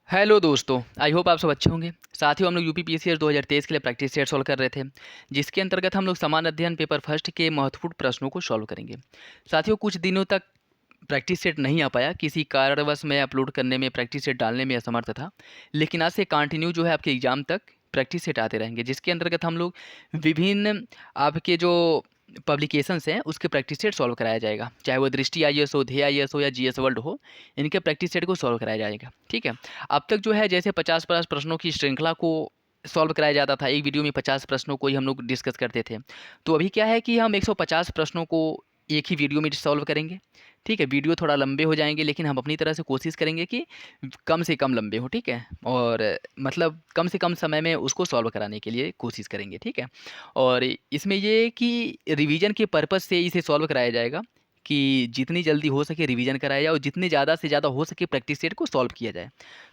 Hello दोस्तों, I hope आप सब अच्छे होंगे। साथियों, हम लोग यूपी पीसीएस 2023 के लिए प्रैक्टिस सेट सॉल्व कर रहे थे, जिसके अंतर्गत हम लोग समान अध्ययन पेपर फर्स्ट के महत्वपूर्ण प्रश्नों को सॉल्व करेंगे। साथियों, कुछ दिनों तक प्रैक्टिस सेट नहीं आ पाया, किसी कारणवश मैं अपलोड करने में, प्रैक्टिस सेट डालने में असमर्थ था। लेकिन आज से कंटिन्यू जो है आपके एग्ज़ाम तक प्रैक्टिस सेट आते रहेंगे, जिसके अंतर्गत हम लोग विभिन्न आपके जो पब्लिकेशंस हैं उसके प्रैक्टिस सेट सॉल्व कराया जाएगा, चाहे वो दृष्टि आईएएस हो, ध्येय आईएएस हो या जीएस वर्ल्ड हो। इनके प्रैक्टिस सेट को सॉल्व कराया जाएगा। ठीक है। अब तक जो है जैसे 50-50 प्रश्नों की श्रृंखला को सॉल्व कराया जाता था, एक वीडियो में 50 प्रश्नों को ही हम लोग डिस्कस करते थे। तो अभी क्या है कि हम 150 प्रश्नों को एक ही वीडियो में सॉल्व करेंगे। ठीक है, वीडियो थोड़ा लंबे हो जाएंगे, लेकिन हम अपनी तरह से कोशिश करेंगे कि कम से कम लंबे हो। ठीक है, और मतलब कम से कम समय में उसको सॉल्व कराने के लिए कोशिश करेंगे। ठीक है, और इसमें ये कि रिवीजन के पर्पज़ से इसे सॉल्व कराया जाएगा कि जितनी जल्दी हो सके रिवीजन कराया जाए और जितने ज़्यादा से ज़्यादा हो सके प्रैक्टिस सेट को सॉल्व किया जाए।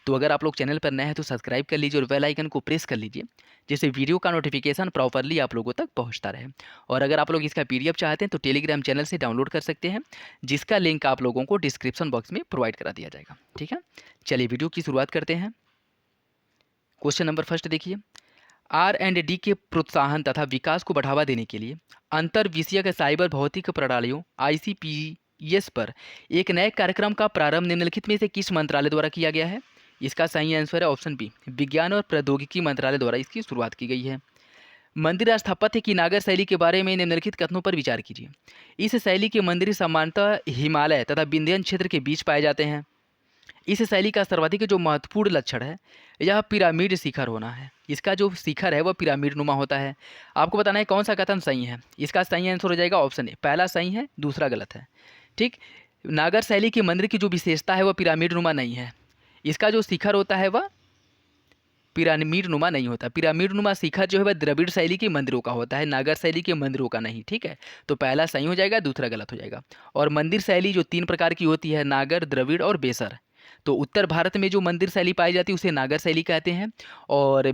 तो अगर आप लोग चैनल पर नए हैं तो सब्सक्राइब कर लीजिए और बेल आइकन को प्रेस कर लीजिए, जिससे वीडियो का नोटिफिकेशन प्रॉपरली आप लोगों तक पहुंचता रहे। और अगर आप लोग इसका पीडीएफ चाहते हैं तो टेलीग्राम चैनल से डाउनलोड कर सकते हैं, जिसका लिंक आप लोगों को डिस्क्रिप्शन बॉक्स में प्रोवाइड करा दिया जाएगा। ठीक है, चलिए वीडियो की शुरुआत करते हैं। क्वेश्चन नंबर फर्स्ट देखिए, R&D के प्रोत्साहन तथा विकास को बढ़ावा देने के लिए अंतर विषयक साइबर भौतिक प्रणालियों ICPS पर एक नए कार्यक्रम का प्रारंभ निम्नलिखित में से किस मंत्रालय द्वारा किया गया है? इसका सही आंसर है ऑप्शन बी, विज्ञान और प्रौद्योगिकी मंत्रालय द्वारा इसकी शुरुआत की गई है। मंदिर स्थापत्य की नागर शैली के बारे में निम्नलिखित कथनों पर विचार कीजिए। इस शैली के मंदिर सामान्यतः हिमालय तथा विंध्याचल क्षेत्र के बीच पाए जाते हैं। इस शैली का सर्वाधिक जो महत्वपूर्ण लक्षण है, यह पिरामिड शिखर होना है। इसका जो शिखर है वह पिरामिड नुमा होता है। आपको बताना है कौन सा कथन सही है। इसका सही आंसर हो जाएगा ऑप्शन ए, पहला सही है, दूसरा गलत है। ठीक, नागर शैली के मंदिर की जो विशेषता है वह पिरामिड नुमा नहीं है। इसका जो शिखर होता है वह पिरामिड नुमा नहीं होता। पिरामिड नुमा शिखर जो है वह द्रविड़ शैली के मंदिरों का होता है, नागर शैली के मंदिरों का नहीं। ठीक है, तो पहला सही हो जाएगा, दूसरा गलत हो जाएगा। और मंदिर शैली जो 3 प्रकार की होती है, नागर, द्रविड़ और बेसर। तो उत्तर भारत में जो मंदिर शैली पाई जाती है उसे नागर शैली कहते हैं। और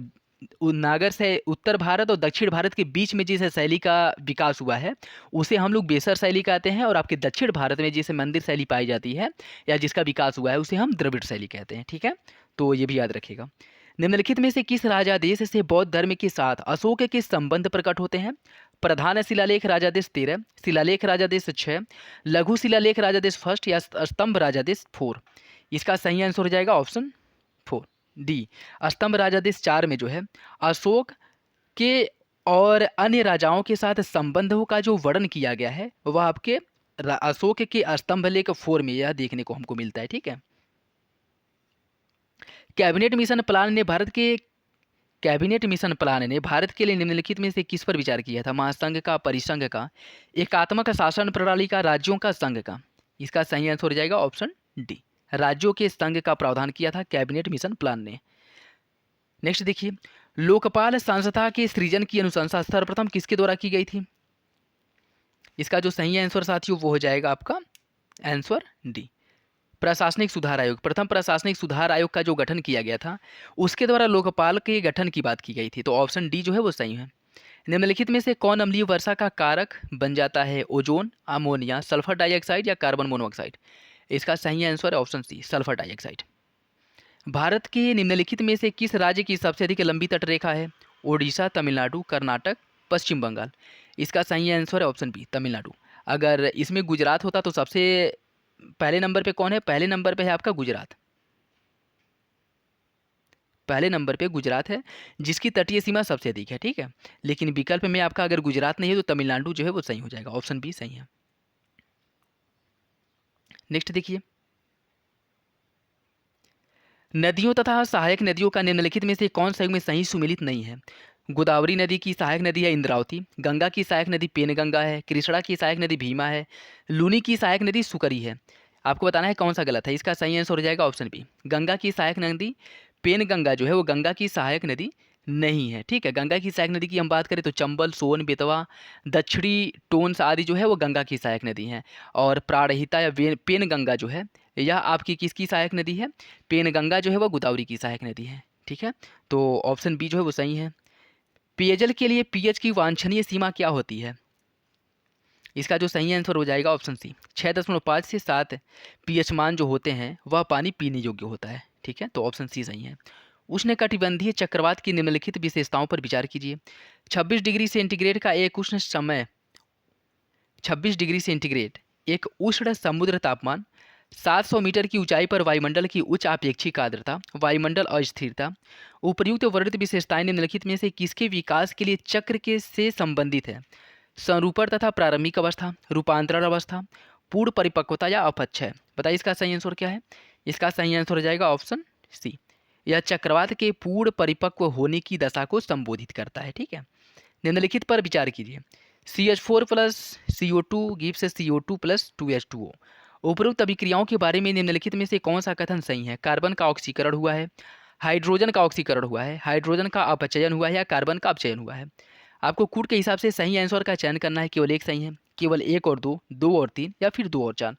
नागर से उत्तर भारत और दक्षिण भारत के बीच में जिस शैली का विकास हुआ है उसे हम लोग बेसर शैली कहते हैं। और आपके दक्षिण भारत में जिसे मंदिर शैली पाई जाती है या जिसका विकास हुआ है उसे हम द्रविड़ शैली कहते हैं। ठीक है, तो ये भी याद रखिएगा। निम्नलिखित में से किस राजादेश से बौद्ध धर्म के साथ अशोक के संबंध प्रकट होते हैं? प्रधान शिलालेख राजादेश 13, शिलालेख राजादेश 6, लघु शिलालेख राजादेश फर्स्ट या स्तंभ राजादेश 4। इसका सही आंसर हो जाएगा ऑप्शन 4 डी, स्तंभ राजादेश 4 में जो है अशोक के और अन्य राजाओं के साथ संबंधों का जो वर्णन किया गया है वह आपके अशोक के स्तंभ लेख 4 में यह देखने को हमको मिलता है। ठीक है, कैबिनेट मिशन प्लान ने भारत के कैबिनेट मिशन प्लान ने भारत के लिए निम्नलिखित में से किस पर विचार किया था? महासंघ का, परिसंघ का, एकात्मक शासन प्रणाली का, राज्यों का, संघ का। इसका सही आंसर हो जाएगा ऑप्शन डी, राज्यों के संघ का प्रावधान किया था कैबिनेट मिशन प्लान ने। नेक्स्ट देखिए, लोकपाल संस्था के सृजन की अनुशंसा सर्वप्रथम किसके द्वारा की गई थी? इसका जो सही आंसर साथियों वो हो जाएगा आपका आंसर डी, प्रशासनिक सुधार आयोग। प्रथम प्रशासनिक सुधार आयोग का जो गठन किया गया था उसके द्वारा लोकपाल के गठन की बात की गई थी। तो ऑप्शन डी जो है वो सही है। निम्नलिखित में से कौन अम्लीय वर्षा का कारक बन जाता है? ओजोन, अमोनिया, सल्फर डाइऑक्साइड या कार्बन मोनोऑक्साइड। इसका सही आंसर है option C, sulphur dioxide. Bharat के निम्नलिखित में से किस राज्य की सबसे अधिक लंबी तटरेखा है? ओडिशा, तमिलनाडु, कर्नाटक, पश्चिम बंगाल। इसका सही आंसर है ऑप्शन बी, तमिलनाडु। अगर इसमें गुजरात होता तो सबसे पहले नंबर पे कौन है? पहले नंबर पे है आपका गुजरात। पहले नंबर पे गुजरात है, जिसकी तटीय सीमा सबसे अधिक है। ठीक है, लेकिन विकल्प में आपका अगर गुजरात नहीं है तो तमिलनाडु जो है वो सही हो जाएगा, ऑप्शन बी सही है। नेक्स्ट देखिए, नदियों तथा सहायक नदियों का निम्नलिखित में से कौन सा में सही सुमेलित नहीं है? गोदावरी नदी की सहायक नदी है इंद्रावती, गंगा की सहायक नदी पेनगंगा है, कृष्णा की सहायक नदी भीमा है, लूनी की सहायक नदी सुकरी है। आपको बताना है कौन सा गलत है। इसका सही आंसर हो जाएगा ऑप्शन बी, गंगा की सहायक नदी पेनगंगा जो है वो गंगा की सहायक नदी नहीं है। ठीक है, गंगा की सहायक नदी की हम बात करें तो चंबल, सोन, बेतवा, दक्षिणी टोन्स आदि जो है वो गंगा की सहायक नदी हैं। और प्राणहिता या पेनगंगा जो है यह आपकी किसकी सहायक नदी है? पेनगंगा जो है वह गोदावरी की सहायक नदी है। ठीक है, तो ऑप्शन बी जो है वो सही है। पेयजल के लिए पीएच की वांछनीय सीमा क्या होती है? इसका जो सही आंसर हो जाएगा ऑप्शन सी, 6.5 से 7 पीएच मान जो होते हैं वह पानी पीने योग्य होता है। ठीक है, तो ऑप्शन सी सही है। उष्णकटिबंधीय चक्रवात की निम्नलिखित विशेषताओं पर विचार कीजिए। 26 डिग्री सेंटीग्रेड का एक उष्ण समय 26 डिग्री सेंटीग्रेड एक उष्ण समुद्र तापमान, 700 मीटर की ऊंचाई पर वायुमंडल की उच्च आपेक्षिक आर्द्रता, वायुमंडल अस्थिरता। उपर्युक्त वर्णित विशेषताएं निम्नलिखित में से किसके विकास के लिए चक्र के से संबंधित है? संरूपण तथा प्रारंभिक अवस्था, रूपांतरण अवस्था, पूर्ण परिपक्वता या अपक्षय। बताइए इसका सही आंसर क्या है? इसका सही आंसर हो जाएगा ऑप्शन सी। यह चक्रवात के पूर्ण परिपक्व होने की दशा को संबोधित करता है। ठीक है, निम्नलिखित पर विचार कीजिए। CH4 plus CO2 gives CO2 plus 2H2O। उपरोक्त अभिक्रियाओं के बारे में निम्नलिखित में से कौन सा कथन सही है? कार्बन का ऑक्सीकरण हुआ है, हाइड्रोजन का ऑक्सीकरण हुआ है, हाइड्रोजन का अपचयन हुआ है या कार्बन का अपचयन हुआ है? आपको कूट के हिसाब से सही आंसर का चयन करना है। केवल एक सही है, केवल एक और दो, दो और तीन, या फिर दो और चार।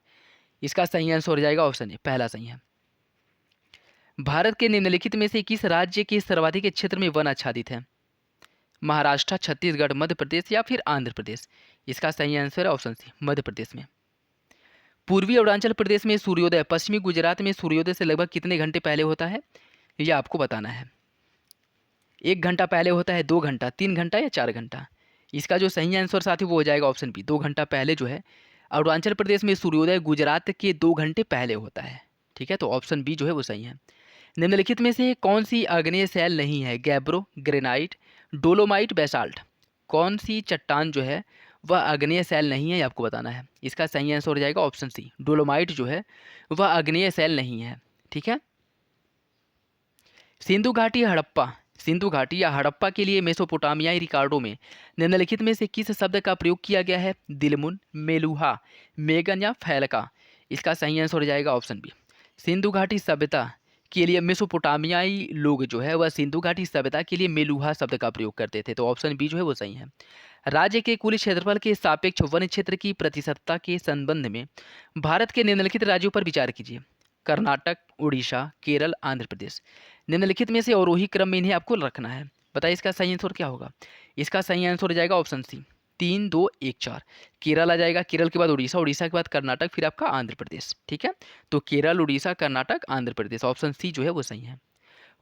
इसका सही आंसर हो जाएगा ऑप्शन ए, पहला सही है। भारत के निम्नलिखित में से किस राज्य के सर्वाधिक क्षेत्र में वन आच्छादित है? महाराष्ट्र, छत्तीसगढ़, मध्य प्रदेश या फिर आंध्र प्रदेश? इसका सही आंसर है ऑप्शन सी, मध्य प्रदेश में। पूर्वी अरुणाचल प्रदेश में सूर्योदय पश्चिमी गुजरात में सूर्योदय से लगभग कितने घंटे पहले होता है? यह आपको बताना है। 1 घंटा पहले होता है, 2 घंटा, 3 घंटा या 4 घंटा? इसका जो सही आंसर साथी वो हो जाएगा ऑप्शन बी, 2 घंटा पहले जो है अरुणाचल प्रदेश में सूर्योदय गुजरात के 2 घंटे पहले होता है। ठीक है, तो ऑप्शन बी जो है वो सही है। निम्नलिखित में से कौन सी आग्नेय शैल नहीं है? Gabbro, granite, dolomite, basalt. कौन सी चट्टान जो है वह आग्नेय शैल नहीं है, ये आपको बताना है। इसका सही आंसर हो जाएगा ऑप्शन सी, डोलोमाइट जो है वह आग्नेय शैल नहीं है। ठीक है, सिंधु घाटी हड़प्पा, सिंधु घाटी या हड़प्पा के लिए मेसोपोटामियाई रिकॉर्डों में निम्नलिखित में से किस शब्द का प्रयोग किया गया है? दिलमुन, मेलुहा, मेगन या फैलका? इसका सही आंसर हो जाएगा ऑप्शन बी। सिंधु घाटी सभ्यता के लिए मेसोपोटामियाई लोग जो है वह सिंधु घाटी सभ्यता के लिए मेलुहा शब्द का प्रयोग करते थे, तो ऑप्शन बी जो है वो सही है। राज्य के कुल क्षेत्रफल के सापेक्ष वन क्षेत्र की प्रतिशतता के संबंध में भारत के निम्नलिखित राज्यों पर विचार कीजिए। कर्नाटक, उड़ीसा, केरल, आंध्र प्रदेश। निम्नलिखित में से अवरोही क्रम में इन्हें आपको रखना है। बताइए इसका सही आंसर क्या होगा? इसका सही आंसर हो जाएगा ऑप्शन सी, 3, 2, 1, 4। केरल आ जाएगा, केरल के बाद उड़ीसा, उड़ीसा के बाद कर्नाटक, फिर आपका आंध्र प्रदेश। ठीक है, तो केरल, उड़ीसा, कर्नाटक, आंध्र प्रदेश, ऑप्शन सी जो है वो सही है।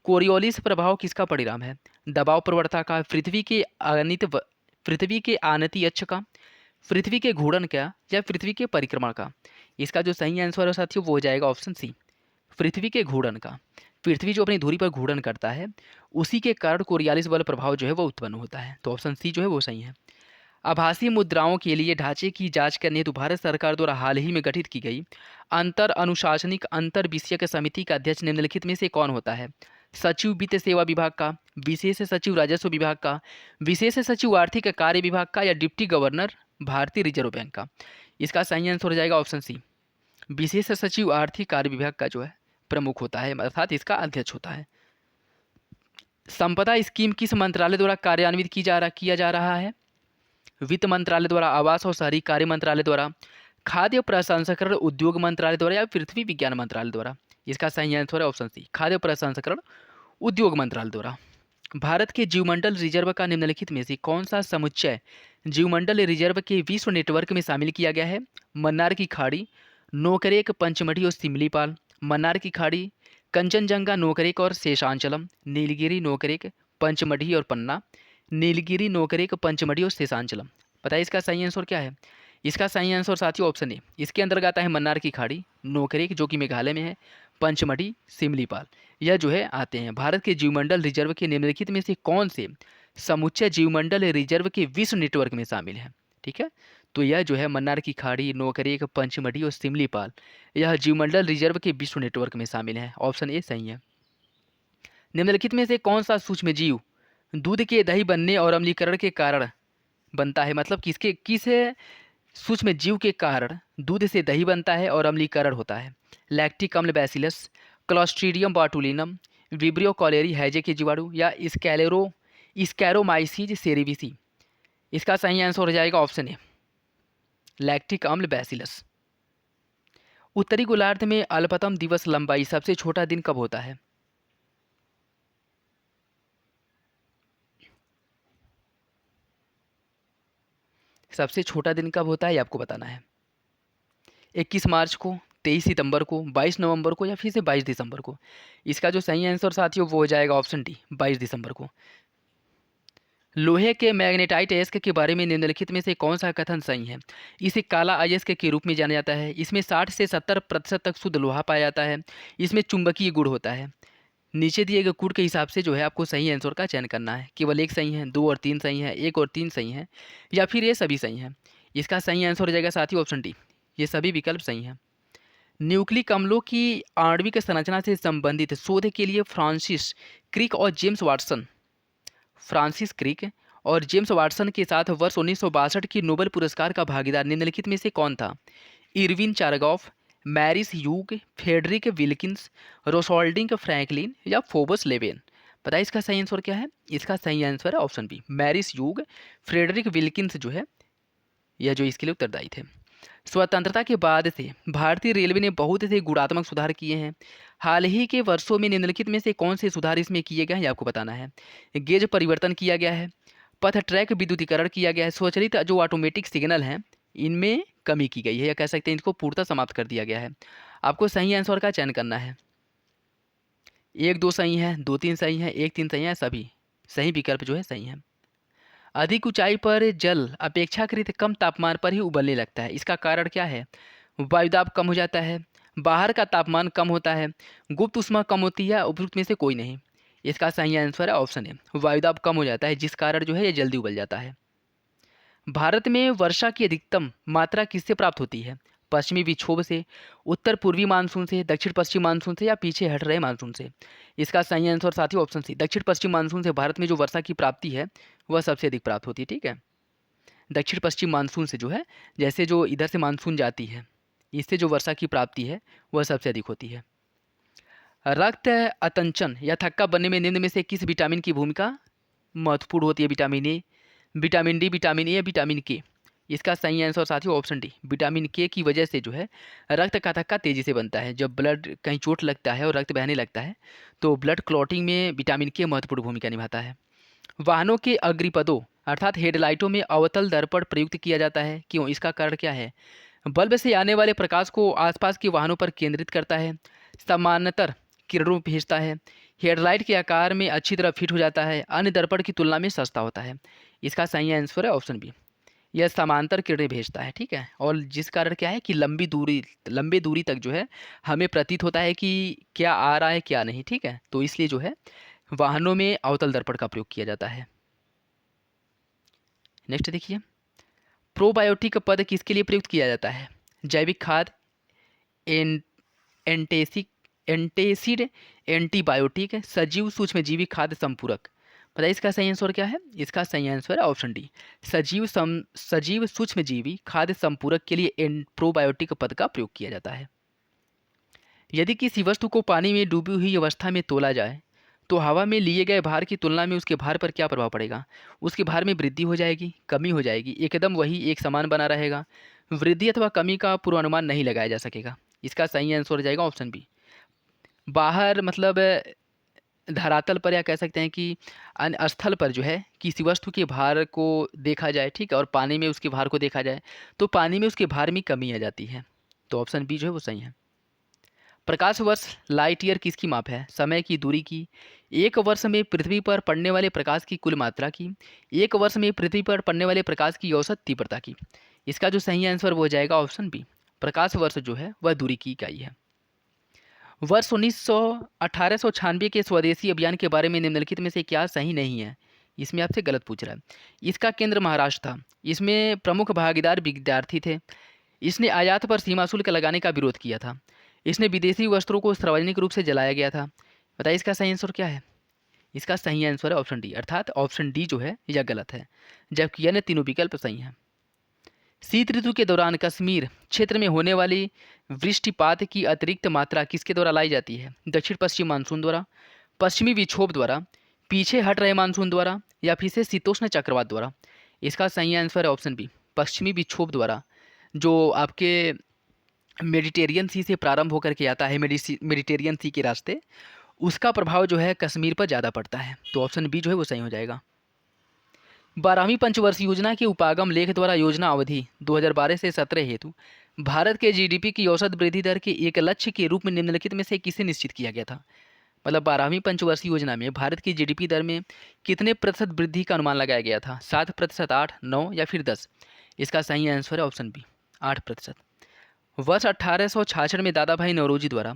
कोरियोलिस प्रभाव किसका परिणाम है? दबाव प्रवणता का, पृथ्वी के आनति अक्ष का, पृथ्वी के घूर्णन का, या पृथ्वी के परिक्रमण का? इसका जो सही आंसर है साथियों वो हो जाएगा ऑप्शन सी, पृथ्वी के घूर्णन का। पृथ्वी जो अपनी धुरी पर घूर्णन करता है उसी के कारण कोरियालिस बल प्रभाव जो है वो उत्पन्न होता है, तो ऑप्शन सी जो है वो सही है। आभासी मुद्राओं के लिए ढांचे की जांच करने हेतु भारत सरकार द्वारा हाल ही में गठित की गई अंतर अनुशासनिक अंतर विषयक समिति का अध्यक्ष निम्नलिखित में से कौन होता है? सचिव वित्त सेवा विभाग का, विशेष सचिव राजस्व विभाग का, विशेष सचिव आर्थिक कार्य विभाग का, या डिप्टी गवर्नर भारतीय रिजर्व बैंक का? इसका सही आंसर हो जाएगा ऑप्शन सी, विशेष सचिव आर्थिक कार्य विभाग का जो है प्रमुख होता है, अर्थात इसका अध्यक्ष होता है। संपदा स्कीम किस मंत्रालय द्वारा कार्यान्वित किया जा रहा है? वित्त मंत्रालय द्वारा, आवास और शहरी कार्य मंत्रालय द्वारा, खाद्य प्रसंस्करण उद्योग मंत्रालय द्वारा, या पृथ्वी विज्ञान मंत्रालय द्वारा? इसका सही आंसर है ऑप्शन सी, खाद्य प्रसंस्करण उद्योग मंत्रालय द्वारा। भारत के जीवमंडल रिजर्व का निम्नलिखित में से कौन सा समुच्चय जीवमंडल रिजर्व के विश्व नेटवर्क में शामिल किया गया है? मन्नार की खाड़ी, नोकरेक, पंचमढ़ी और सिमलीपाल। मन्नार की खाड़ी, कंचनजंगा, नोकरेक और शेषांचलम, नीलगिरी, नोकरेक, पंचमढ़ी और पन्ना, नीलगिरी, नोकरेक, पंचमढ़ी और शेषांचलम। बताइए इसका सही आंसर क्या है? इसका सही आंसर साथियों ऑप्शन ए, इसके अंतर्गत आता है मन्नार की खाड़ी, नोकरेक जो कि मेघालय में है, पंचमढ़ी, सिमलीपाल, यह जो है आते हैं। भारत के जीवमंडल रिजर्व के निम्नलिखित में से कौन से समुच्चय जीवमंडल रिजर्व के विश्व नेटवर्क में शामिल है? ठीक है, तो यह जो है मन्नार की खाड़ी, नोकरेक, पंचमढ़ी और सिमलीपाल, यह जीवमंडल रिजर्व के विश्व नेटवर्क में शामिल है, ऑप्शन ए सही है। निम्नलिखित में से कौन सा सूक्ष्म जीव दूध के दही बनने और अम्लीकरण के कारण बनता है? मतलब किस सूक्ष्म जीव के कारण दूध से दही बनता है और अम्लीकरण होता है? लैक्टिक अम्ल बैसिलस, क्लॉस्ट्रीडियम बाटुलिनम, विब्रियो कॉलेरी हैजे के जीवाणु, या स्कैरोमाइसीज सेरेविसी? इसका सही आंसर हो जाएगा ऑप्शन ए, लैक्टिक अम्ल बैसिलस। उत्तरी गोलार्ध में अल्पतम दिवस लंबाई सबसे छोटा दिन कब होता है? सबसे छोटा दिन कब होता है ये आपको बताना है। 21 मार्च को, 23 सितंबर को, 22 नवंबर को या फिर से 22 दिसंबर को। इसका जो सही आंसर साथियों वो हो जाएगा ऑप्शन डी, 22 दिसंबर को। लोहे के मैग्नेटाइट अयस्क के बारे में निम्नलिखित में से कौन सा कथन सही है? इसे काला अयस्क के रूप में जाना जाता है। इसमें 60 से 70% तक शुद्ध लोहा पाया जाता है। इसमें चुंबकीय गुण होता है। नीचे दिए गए गुण के हिसाब से जो है आपको सही आंसर का चयन करना है। केवल एक सही है, 2 और 3 सही है, 1 और 3 सही है, या फिर ये सभी सही हैं। इसका सही आंसर हो जाएगा साथियों ऑप्शन डी, ये सभी विकल्प सही हैं। न्यूक्लिक अम्लों की आणविक संरचना से संबंधित शोध के लिए फ्रांसिस क्रिक और जेम्स वाटसन के साथ वर्ष 1962 की नोबेल पुरस्कार का भागीदार निम्नलिखित में से कौन था? Erwin Chargaff, Maurice Hugh, Frederick Wilkins, Rosalind Franklin या फोबस लेवेन। पता है इसका सही आंसर क्या है? इसका सही आंसर है option B, Maurice Hugh, Frederick Wilkins जो है यह जो इसके लिए उत्तरदायी थे। स्वतंत्रता के बाद से भारतीय रेलवे ने बहुत से गुणात्मक सुधार किए हैं। हाल ही के वर्षों में निम्नलिखित में से कौन से सुधार इसमें किए गए हैं ये आपको बताना है। गेज परिवर्तन किया गया है, पथ ट्रैक विद्युतीकरण किया गया है, स्वचालित जो ऑटोमेटिक सिग्नल हैं इनमें कमी की गई है, या कह सकते हैं इनको पूर्णतः समाप्त कर दिया गया है। आपको सही आंसर का चयन करना है। 1 2 सही है, 2 3 सही है, 1 3 सही है, सभी सही विकल्प जो है सही है। अधिक ऊंचाई पर जल अपेक्षाकृत कम तापमान पर ही उबलने लगता है, इसका कारण क्या है? वायुदाब कम हो जाता है, बाहर का तापमान कम होता है, गुप्त ऊष्मा कम होती है, उपयुक्त में से कोई नहीं। इसका सही आंसर है ऑप्शन है, वायुदाब कम हो जाता है जिस कारण जो है ये जल्दी उबल जाता है। भारत में वर्षा की अधिकतम मात्रा किससे प्राप्त होती है? पश्चिमी विक्षोभ से, उत्तर पूर्वी मानसून से, दक्षिण पश्चिम मानसून से या पीछे हट रहे मानसून से। इसका सही आंसर साथियों ऑप्शन सी, दक्षिण पश्चिम मानसून से भारत में जो वर्षा की प्राप्ति है वह सबसे अधिक प्राप्त होती है। ठीक है, दक्षिण पश्चिम मानसून से जो है, जैसे जो इधर से मानसून जाती है इससे जो वर्षा की प्राप्ति है वह सबसे अधिक होती है। रक्त अतंचन या थक्का बनने में निम्न में से किस विटामिन की भूमिका महत्वपूर्ण होती है? Vitamin A, vitamin D, vitamin A या विटामिन के। इसका सही आंसर साथियों ऑप्शन डी, विटामिन के की वजह से जो है रक्त का थक्का तेजी से बनता है। जब ब्लड कहीं चोट लगता है और रक्त बहने लगता है तो ब्लड क्लॉटिंग में विटामिन के महत्वपूर्ण भूमिका निभाता है। वाहनों के अग्रिपदों अर्थात हेडलाइटों में अवतल दर्पण प्रयुक्त किया जाता है, क्यों? इसका कारण क्या है? बल्ब से आने वाले प्रकाश को आसपास के वाहनों पर केंद्रित करता है, समानांतर किरणों भेजता है, हेडलाइट के आकार में अच्छी तरह फिट हो जाता है, अन्य दर्पण की तुलना में सस्ता होता है। इसका सही आंसर है ऑप्शन बी, यह समांतर किरणें भेजता है। ठीक है, और जिस कारण क्या है कि लंबी दूरी तक जो है हमें प्रतीत होता है कि क्या आ रहा है क्या नहीं। ठीक है, तो इसलिए जो है वाहनों में अवतल दर्पण का प्रयोग किया जाता है। नेक्स्ट देखिए, प्रोबायोटिक पद किसके लिए प्रयुक्त किया जाता है? जैविक खाद, एन एंटेसिक एंटेसिड, एंटीबायोटिक, सजीव सूक्ष्मजीवी खाद्य संपूरक। पता है इसका सही आंसर क्या है? इसका सही आंसर है ऑप्शन डी, सजीव सूक्ष्मजीवी खाद्य संपूरक के लिए प्रोबायोटिक पद का प्रयोग किया जाता है। यदि किसी वस्तु को पानी में डूबी हुई अवस्था में तोला जाए तो हवा में लिए गए भार की तुलना में उसके भार पर क्या प्रभाव पड़ेगा? उसके भार में वृद्धि हो जाएगी, कमी हो जाएगी, एकदम वही एक समान बना रहेगा? वृद्धि अथवा कमी का पूर्वानुमान नहीं लगाया जा सकेगा। इसका सही आंसर हो जाएगा ऑप्शन बी, बाहर मतलब धरातल पर, या कह सकते हैं कि अन्य स्थल पर जो है किसी वस्तु के भार को देखा जाए, ठीक है, और पानी में उसके भार को देखा जाए तो पानी में उसके भार में कमी आ जाती है। तो ऑप्शन बी जो है वो सही है। प्रकाश वर्ष लाइट ईयर किसकी माप है? समय की, दूरी की, एक वर्ष में पृथ्वी पर पड़ने वाले प्रकाश की कुल मात्रा की, एक वर्ष में पृथ्वी पर पड़ने वाले प्रकाश की औसत तीव्रता की। इसका जो सही आंसर वो हो जाएगा ऑप्शन बी, प्रकाश वर्ष जो है वह दूरी की इकाई है। वर्ष 1896 के स्वदेशी अभियान के बारे में निम्नलिखित में से क्या सही नहीं है? इसमें आपसे गलत पूछ रहा है। इसका केंद्र महाराष्ट्र था, इसमें प्रमुख भागीदार विद्यार्थी थे, इसने आयात पर सीमा शुल्क लगाने का विरोध किया था, इसने विदेशी वस्त्रों को सार्वजनिक रूप से जलाया गया था। बताइए इसका सही आंसर क्या है? इसका सही आंसर है ऑप्शन डी, अर्थात ऑप्शन डी जो है यह गलत है, जबकि अन्य तीनों विकल्प सही हैं। शीत ऋतु के दौरान कश्मीर क्षेत्र में होने वाली वृष्टिपात की अतिरिक्त मात्रा किसके द्वारा लाई जाती है? दक्षिण पश्चिम मानसून द्वारा, पश्चिमी विक्षोभ द्वारा, पीछे हट रहे मानसून द्वारा या फिर से शीतोष्ण चक्रवात द्वारा। इसका सही आंसर है ऑप्शन बी, पश्चिमी विक्षोभ द्वारा, जो आपके मेडिटेरियन सी से प्रारंभ होकर के आता है, मेडिटेरियन सी के रास्ते, उसका प्रभाव जो है कश्मीर पर ज़्यादा पड़ता है। तो ऑप्शन बी जो है वो सही हो जाएगा। 12वीं पंचवर्षीय योजना के उपागम लेख द्वारा योजना अवधि 2012 से 17 हेतु भारत के जीडीपी की औसत वृद्धि दर के एक लक्ष्य के रूप में निम्नलिखित में से किसे निश्चित किया गया था। मतलब 12वीं पंचवर्षीय योजना में भारत की जीडीपी दर में कितने प्रतिशत वृद्धि का अनुमान लगाया गया था। 7%, 8, 9 या फिर 10। इसका सही आंसर है ऑप्शन बी, 8%। वर्ष 1866 में दादा भाई नौरोजी द्वारा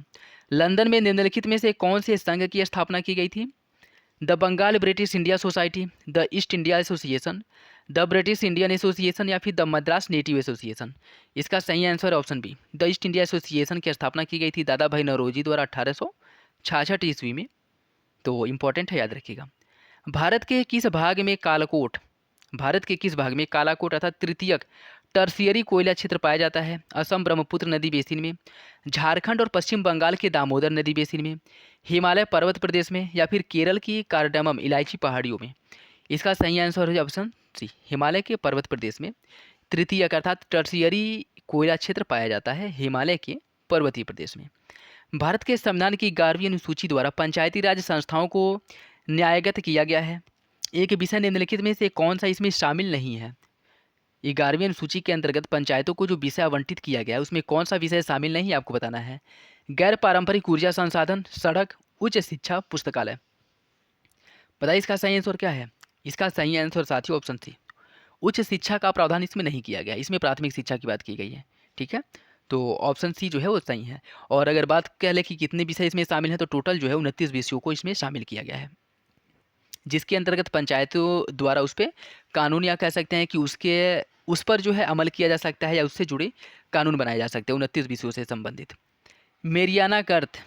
लंदन में निम्नलिखित में से कौन से संघ की स्थापना की गई थी। The Bengal British India society, the East India association, the British Indian association या फिर द मद्रास नेटिव एसोसिएशन। इसका सही आंसर है option B, the East India association की स्थापना की गई थी दादा भाई नौरोजी द्वारा 1866 ईस्वी में। तो इम्पोर्टेंट है, याद रखिएगा। भारत के किस भाग में कालाकोट अर्थात तृतीयक टर्सियरी कोयला क्षेत्र पाया जाता है। असम ब्रह्मपुत्र नदी बेसिन में, झारखंड और पश्चिम बंगाल के दामोदर नदी बेसिन में, हिमालय पर्वत प्रदेश में या फिर केरल की कार्डमम इलायची पहाड़ियों में। इसका सही आंसर है ऑप्शन सी, हिमालय के पर्वत प्रदेश में तृतीयक अर्थात टर्सियरी कोयला क्षेत्र पाया जाता है हिमालय के पर्वतीय प्रदेश में। भारत के संविधान की 11वीं अनुसूची द्वारा पंचायती राज संस्थाओं को न्यायगत किया गया है। एक विषय निम्नलिखित में से कौन सा इसमें शामिल नहीं है। 11वीं अनुसूची के अंतर्गत पंचायतों को जो विषय आवंटित किया गया है उसमें कौन सा विषय शामिल नहीं है, आपको बताना है। गैर पारंपरिक ऊर्जा संसाधन, सड़क, उच्च शिक्षा, पुस्तकालय। बताइए इसका सही आंसर क्या है। इसका सही आंसर साथियों ऑप्शन सी, उच्च शिक्षा का प्रावधान इसमें नहीं किया गया, इसमें प्राथमिक शिक्षा की बात की गई है। ठीक है, तो ऑप्शन सी जो है वो सही है। और अगर बात कह ले कि कितने विषय इसमें शामिल हैं तो टोटल जो है 29 विषयों को इसमें शामिल किया गया है, जिसके अंतर्गत पंचायतों द्वारा उस पर कानून या कह सकते हैं कि उस पर जो है अमल किया जा सकता है या उससे जुड़े कानून बनाए जा सकते हैं 29 विषयों से संबंधित। मेरियाना गर्त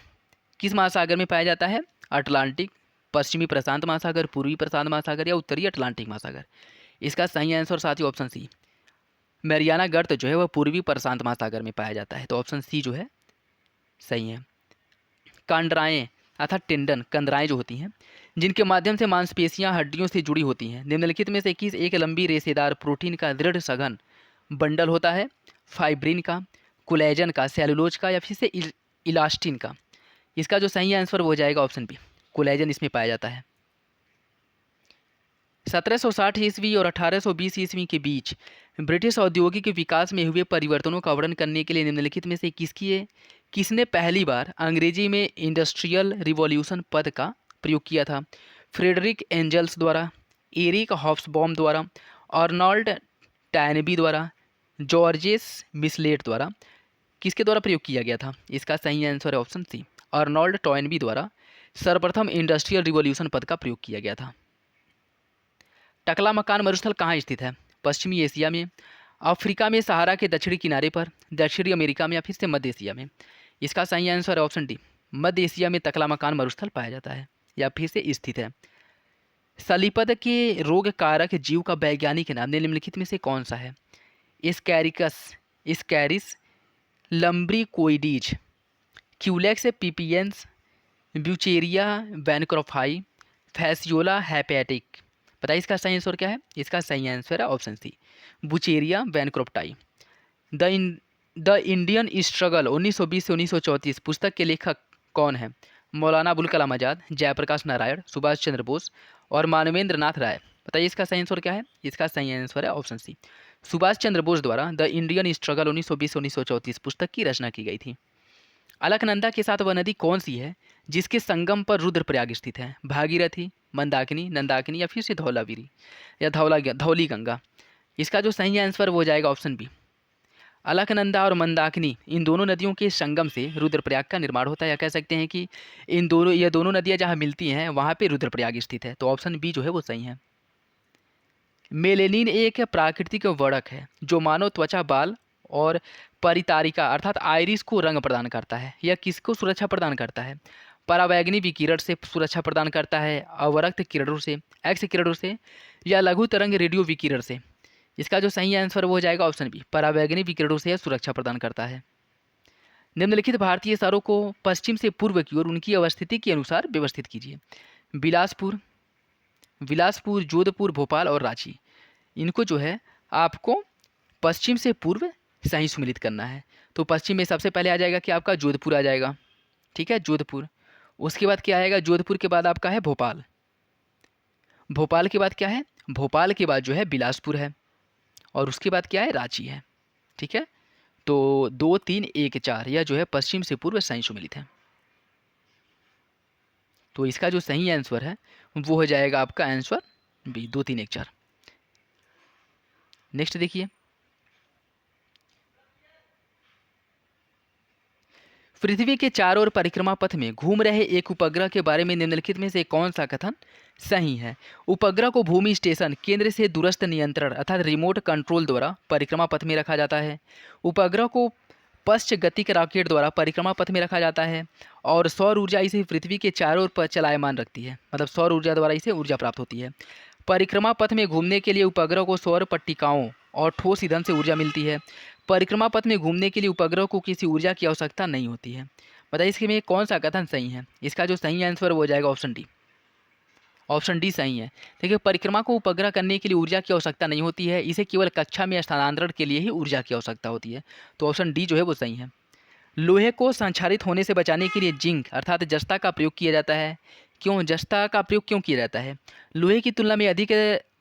किस महासागर में पाया जाता है। अटलांटिक, पश्चिमी प्रशांत महासागर, पूर्वी प्रशांत महासागर या उत्तरी अटलांटिक महासागर। इसका सही आंसर साथियों ऑप्शन सी, मेरियाना गर्त जो है वह पूर्वी प्रशांत महासागर में पाया जाता है। तो ऑप्शन सी जो है सही है। कांडराएँ अर्थात टेंडन, कंदराएँ जो होती हैं जिनके माध्यम से मांसपेशियां हड्डियों से जुड़ी होती हैं, निम्नलिखित में से किस एक लंबी रेशेदार प्रोटीन का दृढ़ सघन बंडल होता है। फाइब्रिन का, कोलेजन का, सेलुलोज का या फिर से इलास्टिन का। इसका जो सही आंसर वो हो जाएगा ऑप्शन बी, कोलेजन इसमें पाया जाता है। 1760 ईस्वी और 1820 ईस्वी के बीच ब्रिटिश औद्योगिक विकास में हुए परिवर्तनों का वर्णन करने के लिए निम्नलिखित में से किसने पहली बार अंग्रेजी में इंडस्ट्रियल रिवॉल्यूशन पद का प्रयोग किया था। फ्रेडरिक एंजल्स द्वारा, एरिक हॉब्सबॉम द्वारा, अर्नॉल्ड टैनबी द्वारा, जॉर्जेस मिसलेट द्वारा। किसके द्वारा प्रयोग किया गया था। इसका सही आंसर है ऑप्शन सी, अर्नॉल्ड टॉयनबी द्वारा सर्वप्रथम इंडस्ट्रियल रिवॉल्यूशन पद का प्रयोग किया गया था। टकला मकान मरुस्थल कहाँ स्थित है। पश्चिमी एशिया में, अफ्रीका में सहारा के दक्षिणी किनारे पर, दक्षिणी अमेरिका में या फिर से मध्य एशिया में। इसका सही आंसर है ऑप्शन डी, मध्य एशिया में टकला मकान मरुस्थल पाया जाता है या फिर से स्थित है। सलीपद के रोग कारक जीव का वैज्ञानिक नाम निम्नलिखित में से कौन सा है। Ascaris lumbricoides, Culex pipiens, Wuchereria bancrofti, Fasciola hepatica. बताइए इसका सही आंसर क्या है। इसका सही आंसर है option C, Wuchereria bancrofti. The Indian struggle 1920 से 1934 पुस्तक के लेखक कौन है। मौलाना अबुल कलाम आज़ाद, जयप्रकाश नारायण, सुभाष चंद्र बोस और मानवेंद्र नाथ राय। बताइए इसका सही आंसर क्या है। इसका सही आंसर है ऑप्शन सी, सुभाष चंद्र बोस द्वारा द इंडियन स्ट्रगल 1920 से 1934 पुस्तक की रचना की गई थी। अलकनंदा के साथ वह नदी कौन सी है जिसके संगम पर रुद्रप्रयाग स्थित है। भागीरथी, मंदाकिनी, नंदाकिनी या फिर से धौलावीरी या धौली गंगा। इसका जो सही आंसर वो हो जाएगा ऑप्शन बी, अलकनंदा और मंदाकिनी इन दोनों नदियों के संगम से रुद्रप्रयाग का निर्माण होता है, या कह सकते हैं कि ये दोनों नदियाँ जहाँ मिलती हैं वहाँ पे रुद्रप्रयाग स्थित है। तो ऑप्शन बी जो है वो सही है। मेलेनिन एक प्राकृतिक वर्णक है जो मानव त्वचा, बाल और परितारिका अर्थात आइरिस को रंग प्रदान करता है। यह किसको सुरक्षा प्रदान करता है। परावैंगनी विकिरण से सुरक्षा प्रदान करता है, अवरक्त किरणों से, एक्स किरणों से या लघु तरंग रेडियो विकिरण से। इसका जो सही आंसर वो हो जाएगा ऑप्शन बी, परावैंगनी विकिरणों से सुरक्षा प्रदान करता है। निम्नलिखित भारतीय शहरों को पश्चिम से पूर्व की ओर उनकी अवस्थिति के अनुसार व्यवस्थित कीजिए। बिलासपुर, जोधपुर, भोपाल और रांची। इनको जो है आपको पश्चिम से पूर्व सही सुमिलित करना है। तो पश्चिम में सबसे पहले आ जाएगा कि आपका जोधपुर आ जाएगा, ठीक है, जोधपुर। उसके बाद क्या आएगा, जोधपुर के बाद आपका है भोपाल, भोपाल के बाद क्या है भोपाल के बाद जो है बिलासपुर है, और उसके बाद क्या है, रांची है। ठीक है, तो 2 3 1 4 यह जो है पश्चिम से पूर्व सही सुमेलित है। तो इसका जो सही आंसर है वो हो जाएगा आपका आंसर बी, 2 3 1 4। नेक्स्ट देखिए, पृथ्वी के चारों ओर परिक्रमा पथ में घूम रहे एक उपग्रह के बारे में निम्नलिखित में से कौन सा कथन सही है। उपग्रह को भूमि स्टेशन केंद्र से दूरस्थ नियंत्रण अर्थात रिमोट कंट्रोल द्वारा परिक्रमा पथ में रखा जाता है। उपग्रह को पश्च गतिक रॉकेट द्वारा परिक्रमा पथ में रखा जाता है, और सौर ऊर्जा इसे पृथ्वी के चारों ओर पर चलायमान रखती है, मतलब सौर ऊर्जा द्वारा इसे ऊर्जा प्राप्त होती है। परिक्रमा पथ में घूमने के लिए उपग्रह को सौर पट्टिकाओं और ठोस ईंधन से ऊर्जा मिलती है। परिक्रमा पथ में घूमने के लिए उपग्रह को किसी ऊर्जा की आवश्यकता नहीं होती है। बताइए इसके में कौन सा कथन सही है। इसका जो सही आंसर वो हो जाएगा ऑप्शन डी। ऑप्शन डी सही है। देखिए, परिक्रमा को उपग्रह करने के लिए ऊर्जा की आवश्यकता नहीं होती है, इसे केवल कक्षा में स्थानांतरण के लिए ही ऊर्जा की आवश्यकता होती है। तो ऑप्शन डी जो है वो सही है। लोहे को संक्षारित होने से बचाने के लिए जिंक अर्थात जस्ता का प्रयोग किया जाता है। क्यों जस्ता का प्रयोग क्यों किया जाता है। लोहे की तुलना में अधिक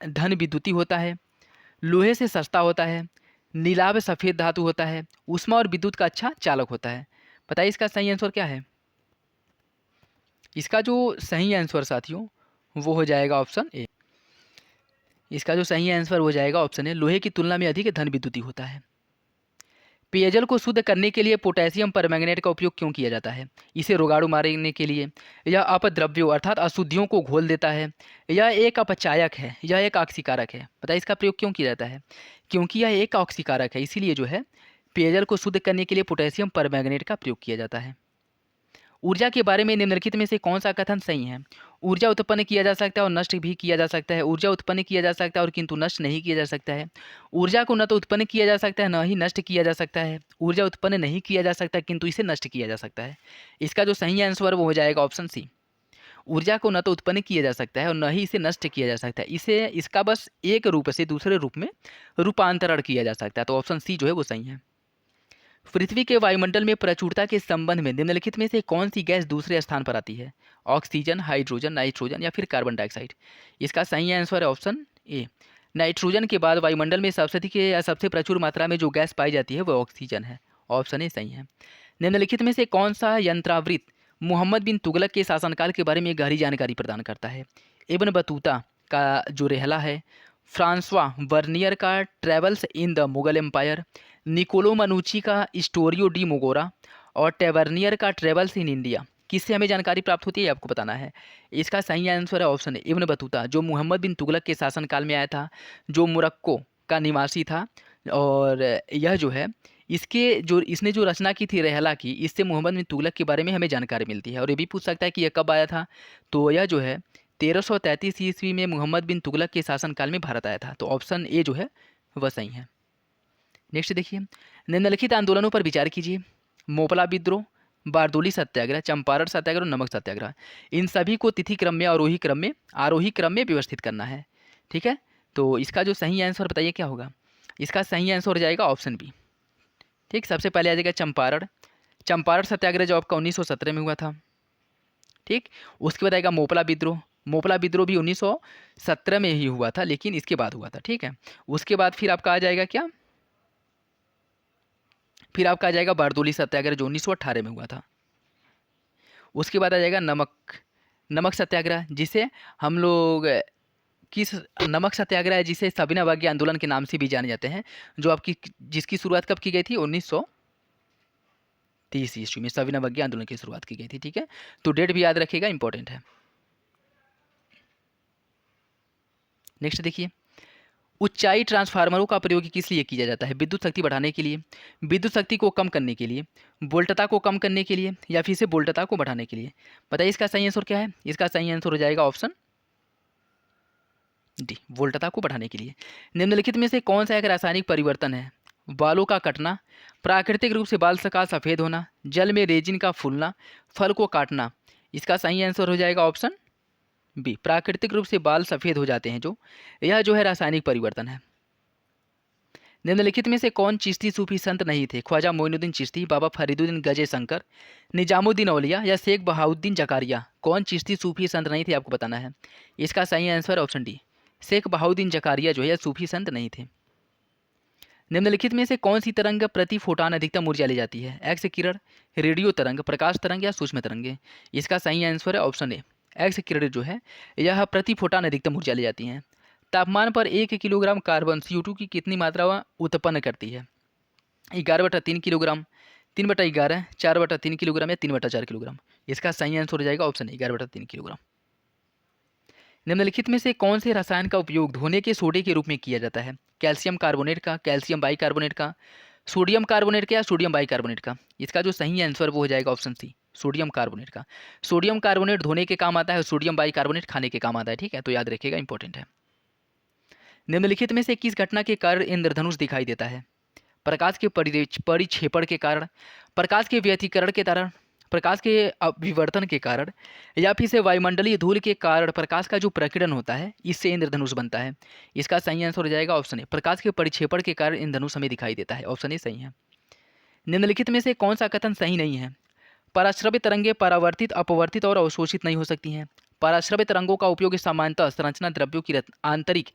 धन विद्युती होता है, लोहे से सस्ता होता है, नीलाभ सफ़ेद धातु होता है, ऊष्मा और विद्युत का अच्छा चालक होता है। बताइए इसका सही आंसर क्या है। इसका जो सही आंसर साथियों वो हो जाएगा ऑप्शन ए। इसका जो सही आंसर हो जाएगा ऑप्शन ए, लोहे की तुलना में अधिक धन विद्युती होता है। पेयजल को शुद्ध करने के लिए पोटेशियम परमैंगनेट का उपयोग क्यों किया जाता है। इसे रोगाणु मारने के लिए, यह अपद्रव्यों अर्थात अशुद्धियों को घोल देता है, यह एक अपचायक है, यह एक ऑक्सीकारक है। बताइए इसका प्रयोग क्यों किया जाता है। क्योंकि यह एक ऑक्सीकारक है, इसीलिए जो है पेयजल को शुद्ध करने के लिए पोटेशियम परमैंगनेट का प्रयोग किया जाता है। ऊर्जा के बारे में निम्नलिखित में से कौन सा कथन सही है। ऊर्जा उत्पन्न किया जा सकता है और नष्ट भी किया जा सकता है। ऊर्जा उत्पन्न किया जा सकता है और किंतु नष्ट नहीं किया जा सकता है। ऊर्जा को न तो उत्पन्न किया जा सकता है न ही नष्ट किया जा सकता है। ऊर्जा उत्पन्न नहीं किया जा सकता किंतु इसे नष्ट किया जा सकता है। इसका जो सही आंसर वो हो जाएगा ऑप्शन सी। ऊर्जा को न तो उत्पन्न किया जा सकता है और न ही इसे नष्ट किया जा सकता है, इसे इसका बस एक रूप से दूसरे रूप में रूपांतरण किया जा सकता है। तो ऑप्शन सी जो है वो सही है। पृथ्वी के वायुमंडल में प्रचुरता के संबंध में निम्नलिखित में से कौन सी गैस दूसरे स्थान पर आती है। ऑक्सीजन, हाइड्रोजन, नाइट्रोजन या फिर कार्बन डाइऑक्साइड। इसका सही आंसर है ऑप्शन ए। नाइट्रोजन के बाद वायुमंडल में सबसे प्रचुर मात्रा में जो गैस पाई जाती है वह ऑक्सीजन है। ऑप्शन ए सही है। निम्नलिखित में से कौन सा यंत्रावृत मोहम्मद बिन तुगलक के शासनकाल के बारे में गहरी जानकारी प्रदान करता है। इब्न बतूता का जो रेहला है, फ्रांसवा वर्नियर का travels in the Mughal Empire, Niccolao Manucci का स्टोरियो डी मोगोरा और टेवर्नियर का ट्रेवल्स इन इंडिया, किससे हमें जानकारी प्राप्त होती है आपको बताना है। इसका सही आंसर है ऑप्शन ए, इब्न बतूता, जो मोहम्मद बिन तुगलक के शासनकाल में आया था, जो मोरक्को का निवासी था। और यह जो है इसने जो रचना की थी रेहला की, इससे मोहम्मद बिन तुगलक के बारे में हमें जानकारी मिलती है। और ये भी पूछ सकता है कि यह कब आया था, तो यह जो है 1333 ईस्वी में मोहम्मद बिन तुगलक के शासनकाल में भारत आया था। तो ऑप्शन ए जो है वह सही है। नेक्स्ट देखिए, निम्नलिखित आंदोलनों पर विचार कीजिए। मोपला विद्रोह, बारदोली सत्याग्रह, चंपारण सत्याग्रह और नमक सत्याग्रह। इन सभी को तिथि क्रम में आरोही क्रम में व्यवस्थित करना है। ठीक है, तो इसका जो सही आंसर बताइए क्या होगा। इसका सही आंसर हो जाएगा ऑप्शन बी। ठीक, सबसे पहले आ जाएगा चंपारण सत्याग्रह जो आपका 1917 में हुआ था। ठीक, उसके बाद आएगा मोपला विद्रोह भी 1917 में ही हुआ था, लेकिन इसके बाद हुआ था। ठीक है, उसके बाद फिर आपका आ जाएगा क्या, फिर आपका आ जाएगा बारदोली सत्याग्रह जो 1918 में हुआ था। उसके बाद आ जाएगा नमक सत्याग्रह, जिसे हम लोग नमक सत्याग्रह है जिसे सविनय अवज्ञा आंदोलन के नाम से भी जाने जाते हैं, जो जिसकी शुरुआत कब की गई थी, 1930 ईस्वी में सविनय अवज्ञा आंदोलन की शुरुआत की गई थी। ठीक है, तो डेट भी याद रखिएगा, इंपॉर्टेंट है। नेक्स्ट देखिए, ऊंचाई ट्रांसफार्मरों का प्रयोग किस लिए किया जाता है। विद्युत शक्ति बढ़ाने के लिए, विद्युत शक्ति को कम करने के लिए, वोल्टता को कम करने के लिए या फिर से वोल्टता को बढ़ाने के लिए। बताइए इसका सही आंसर क्या है। इसका सही आंसर हो जाएगा ऑप्शन डी, वोल्टता को बढ़ाने के लिए। निम्नलिखित में से कौन सा एक रासायनिक परिवर्तन है। बालों का कटना, प्राकृतिक रूप से बाल का सफ़ेद होना, जल में रेजिन का फूलना, फल को काटना। इसका सही आंसर हो जाएगा ऑप्शन बी, प्राकृतिक रूप से बाल सफ़ेद हो जाते हैं यह जो है रासायनिक परिवर्तन है। निम्नलिखित में से कौन चिश्ती सूफी संत नहीं थे। ख्वाजा मोइनुद्दीन चिश्ती, बाबा फरीदुद्दीन गजे शंकर, निजामुद्दीन औलिया या शेख बहाउद्दीन जकारिया। कौन चिश्ती सूफी संत नहीं थे आपको बताना है। इसका सही answer option D, Sheikh Bahauddin Zakariya जो है यह सूफी संत नहीं थे। निम्नलिखित में से कौन सी तरंग प्रति फोटान अधिकतम ऊर्जा ले जाती है? एक्स किरण, रेडियो तरंग, प्रकाश तरंग या सूक्ष्म तरंगे? इसका सही आंसर है ऑप्शन ए, एक्स किरण जो है यह प्रति फोटान अधिकतम ऊर्जा ले जाती हैं। तापमान पर 1 किलोग्राम कार्बन CO2 की कितनी मात्रा वह उत्पन्न करती है? 11/3 किलोग्राम, 3/11, 4/3 किलोग्राम या 3/4 किलोग्राम? इसका सही आंसर हो जाएगा ऑप्शन ए, 11/3 किलोग्राम। निम्नलिखित में से कौन से रसायन का उपयोग धोने के सोडे के रूप में किया जाता है? कैल्शियम कार्बोनेट का, कैल्शियम बाइकार्बोनेट का, सोडियम कार्बोनेट का या सोडियम बाइकार्बोनेट का? इसका जो सही आंसर वो हो जाएगा ऑप्शन सी, सोडियम कार्बोनेट का। सोडियम कार्बोनेट धोने के काम आता है और सोडियम बाइकार्बोनेट खाने के काम आता है, ठीक है, तो याद रखिएगा, इंपॉर्टेंट है। निम्नलिखित में से किस घटना के कारण इंद्रधनुष दिखाई देता है? प्रकाश के परिक्षेपण के कारण, प्रकाश के व्यतिकरण के कारण, प्रकाश के विवर्तन के कारण या फिर से वायुमंडलीय धूल के कारण प्रकाश का जो प्रकीर्णन होता है इससे इंद्रधनुष बनता है। इसका सही आंसर हो जाएगा ऑप्शन ए, प्रकाश के परिक्षेपण के कारण इंद्रधनुष हमें दिखाई देता है। ऑप्शन ए सही है। निम्नलिखित में से कौन सा कथन सही नहीं है? पराश्रवित तरंगें परावर्तित, अपवर्तित और अवशोषित नहीं हो सकती हैं। पराश्रवित तरंगों का उपयोग सामान्यतः संरचना द्रव्यों की आंतरिक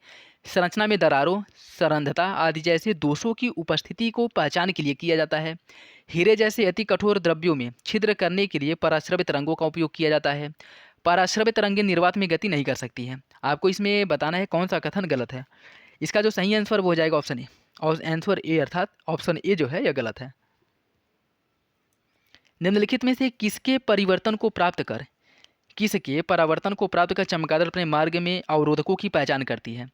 संरचना में दरारों, सरंध्रता आदि जैसे दोषों की उपस्थिति को पहचान के लिए किया जाता है। हीरे जैसे अति कठोर द्रव्यों में छिद्र करने के लिए पराश्रवित तरंगों का उपयोग किया जाता है। पराश्रवित तरंगें निर्वात में गति नहीं कर सकती हैं। आपको इसमें बताना है कौन सा कथन गलत है। इसका जो सही आंसर वो हो जाएगा ऑप्शन ए, और आंसर ए अर्थात ऑप्शन ए जो है यह गलत है। निम्नलिखित में से किसके परिवर्तन को प्राप्त कर किसके परावर्तन को प्राप्त कर चमगादड़ अपने मार्ग में अवरोधकों की पहचान करती है?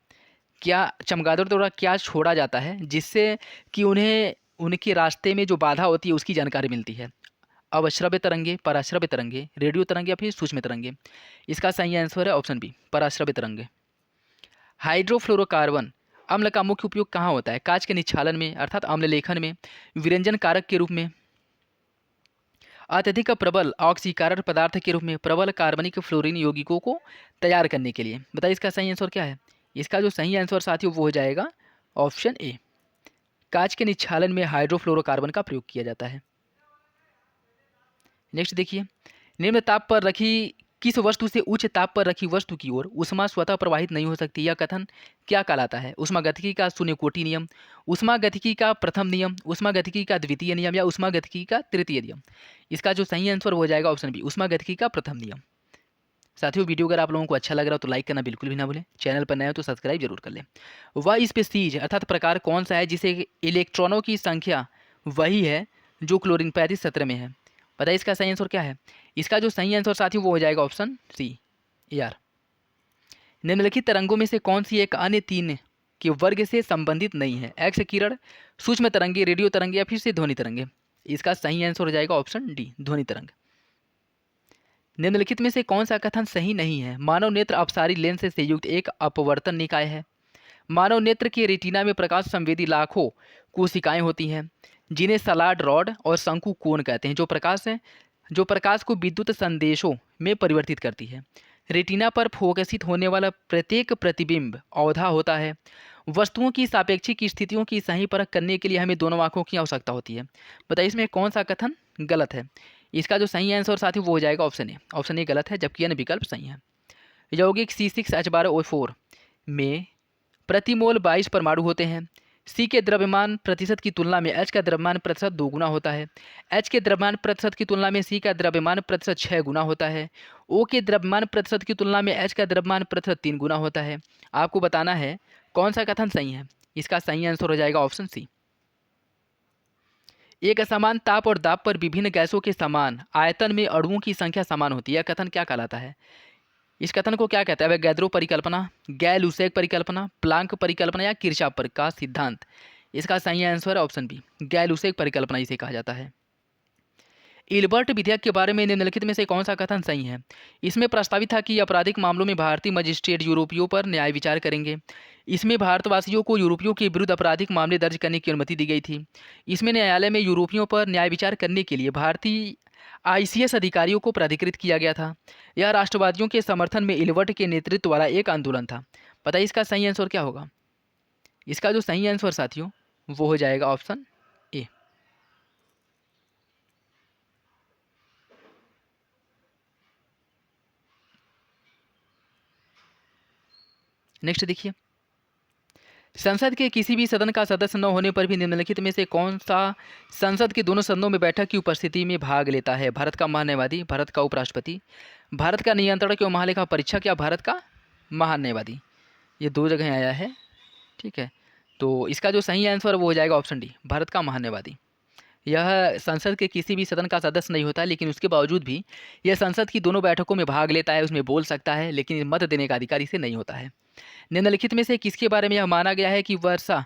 क्या चमगादड़ द्वारा क्या छोड़ा जाता है जिससे कि उन्हें उनके रास्ते में जो बाधा होती है उसकी जानकारी मिलती है? अवश्रव्य तरंगे, पराश्रव्य तरंगे, रेडियो तरंगे या फिर सूक्ष्म तरंगे? इसका सही आंसर है ऑप्शन बी, पराश्रव्य तरंगे। हाइड्रोफ्लोरोकार्बन अम्ल का मुख्य उपयोग कहाँ होता है? कांच के निच्छालन में अर्थात अम्ल लेखन में, विरंजन कारक के रूप में, अत्यधिक प्रबल ऑक्सीकारक पदार्थ के रूप में, प्रबल कार्बनिक फ्लोरीन यौगिकों को तैयार करने के लिए? बताइए इसका सही आंसर क्या है। इसका जो सही आंसर साथियों वो हो जाएगा ऑप्शन ए, कांच के निच्छालन में हाइड्रोफ्लोरोकार्बन का प्रयोग किया जाता है। नेक्स्ट देखिए, निम्न ताप पर रखी किस वस्तु से उच्च ताप पर रखी वस्तु की ओर ऊष्मा स्वतः प्रवाहित नहीं हो सकती? यह कथन क्या कहलाता है? ऊष्मागतिकी का शून्यकोटि नियम, ऊष्मागतिकी का प्रथम नियम, ऊष्मागतिकी का द्वितीय नियम या ऊष्मागतिकी का तृतीय नियम? इसका जो सही आंसर हो जाएगा ऑप्शन बी, ऊष्मागतिकी का प्रथम नियम। साथियों वीडियो अगर आप लोगों को अच्छा लग रहा हो तो लाइक करना बिल्कुल भी ना भूलें, चैनल पर नए हो तो सब्सक्राइब जरूर कर लें। वह स्पीसीज अर्थात प्रकार कौन सा है जिसे इलेक्ट्रॉनों की संख्या वही है जो क्लोरीन 3517 में है? बताइए इसका सही आंसर क्या है। इसका जो सही आंसर साथियों वो हो जाएगा ऑप्शन सी, यार। निम्नलिखित तरंगों में से कौन सी एक अन्य तीन के वर्ग से संबंधित नहीं है? एक्स किरण, सूक्ष्म तरंगे, रेडियो तरंगे या फिर से ध्वनि तरंगे? इसका सही आंसर हो जाएगा ऑप्शन डी, ध्वनि तरंग। निम्नलिखित में से कौन सा कथन सही नहीं है? मानव नेत्र अपसारी लेंस से युक्त एक अपवर्तन निकाय है। मानव नेत्र के रेटिना में प्रकाश संवेदी लाखों कोशिकाएं होती हैं जिन्हें सलाड रॉड और शंकु कोण कहते हैं, जो प्रकाश को विद्युत संदेशों में परिवर्तित करती है। रेटिना पर फोकसित होने वाला प्रत्येक प्रतिबिंब औधा होता है। वस्तुओं की सापेक्षिक स्थितियों की सही परख करने के लिए हमें दोनों आंखों की आवश्यकता होती है। बताइए इसमें कौन सा कथन गलत है। इसका जो सही आंसर साथी वो हो जाएगा ऑप्शन ए, ऑप्शन ए गलत है जबकि अन्य विकल्प सही है। यौगिक C6H12O4 में प्रति मोल 22 परमाणु होते हैं। सी के द्रव्यमान प्रतिशत की तुलना में एच का द्रव्यमान प्रतिशत 2 गुना होता है। एच के द्रव्यमान प्रतिशत की तुलना में सी का द्रव्यमान प्रतिशत 6 गुना होता है। ओ के द्रव्यमान प्रतिशत की तुलना में एच का द्रव्यमान प्रतिशत 3 गुना होता है। आपको बताना है कौन सा कथन सही है। इसका सही आंसर हो जाएगा ऑप्शन सी। एक असमान ताप और दाब पर विभिन्न गैसों के समान आयतन में अणुओं की संख्या समान होती है। यह कथन क्या कहलाता है? इस कथन को क्या कहता है? वैगैद्रो परिकल्पना, गैल-लुसेक परिकल्पना, प्लांक परिकल्पना या किरचॉफ का सिद्धांत? इसका सही आंसर है ऑप्शन बी, गैल-लुसेक परिकल्पना इसे कहा जाता है। इल्बर्ट विधेयक के बारे में निम्नलिखित में से कौन सा कथन सही है? इसमें प्रस्तावित था कि आपराधिक मामलों में भारतीय मजिस्ट्रेट यूरोपियों पर न्याय विचार करेंगे। इसमें भारतवासियों को यूरोपियों के विरुद्ध आपराधिक मामले दर्ज करने की अनुमति दी गई थी। इसमें न्यायालय में यूरोपियों पर न्याय विचार करने के लिए भारतीय ICS अधिकारियों को प्राधिकृत किया गया था। यह राष्ट्रवादियों के समर्थन में इल्बर्ट के नेतृत्व वाला एक आंदोलन था। बताइए इसका सही आंसर क्या होगा। इसका जो सही आंसर साथियों वो हो जाएगा ऑप्शन ए। नेक्स्ट देखिए, संसद के किसी भी सदन का सदस्य न होने पर भी निम्नलिखित में से कौन सा संसद के दोनों सदनों में बैठक की उपस्थिति में भाग लेता है? भारत का महान्यायवादी, भारत का उपराष्ट्रपति, भारत का नियंत्रक एवं महालेखा परीक्षक या भारत का महान्यायवादी। ये दो जगह आया है, ठीक है। तो इसका जो सही आंसर वो हो जाएगा ऑप्शन डी, भारत का महान्यायवादी। यह संसद के किसी भी सदन का सदस्य नहीं होता है, लेकिन उसके बावजूद भी यह संसद की दोनों बैठकों में भाग लेता है, उसमें बोल सकता है, लेकिन मत देने का अधिकार इसे नहीं होता है। निम्नलिखित में से किसके बारे में यह माना गया है कि वर्षा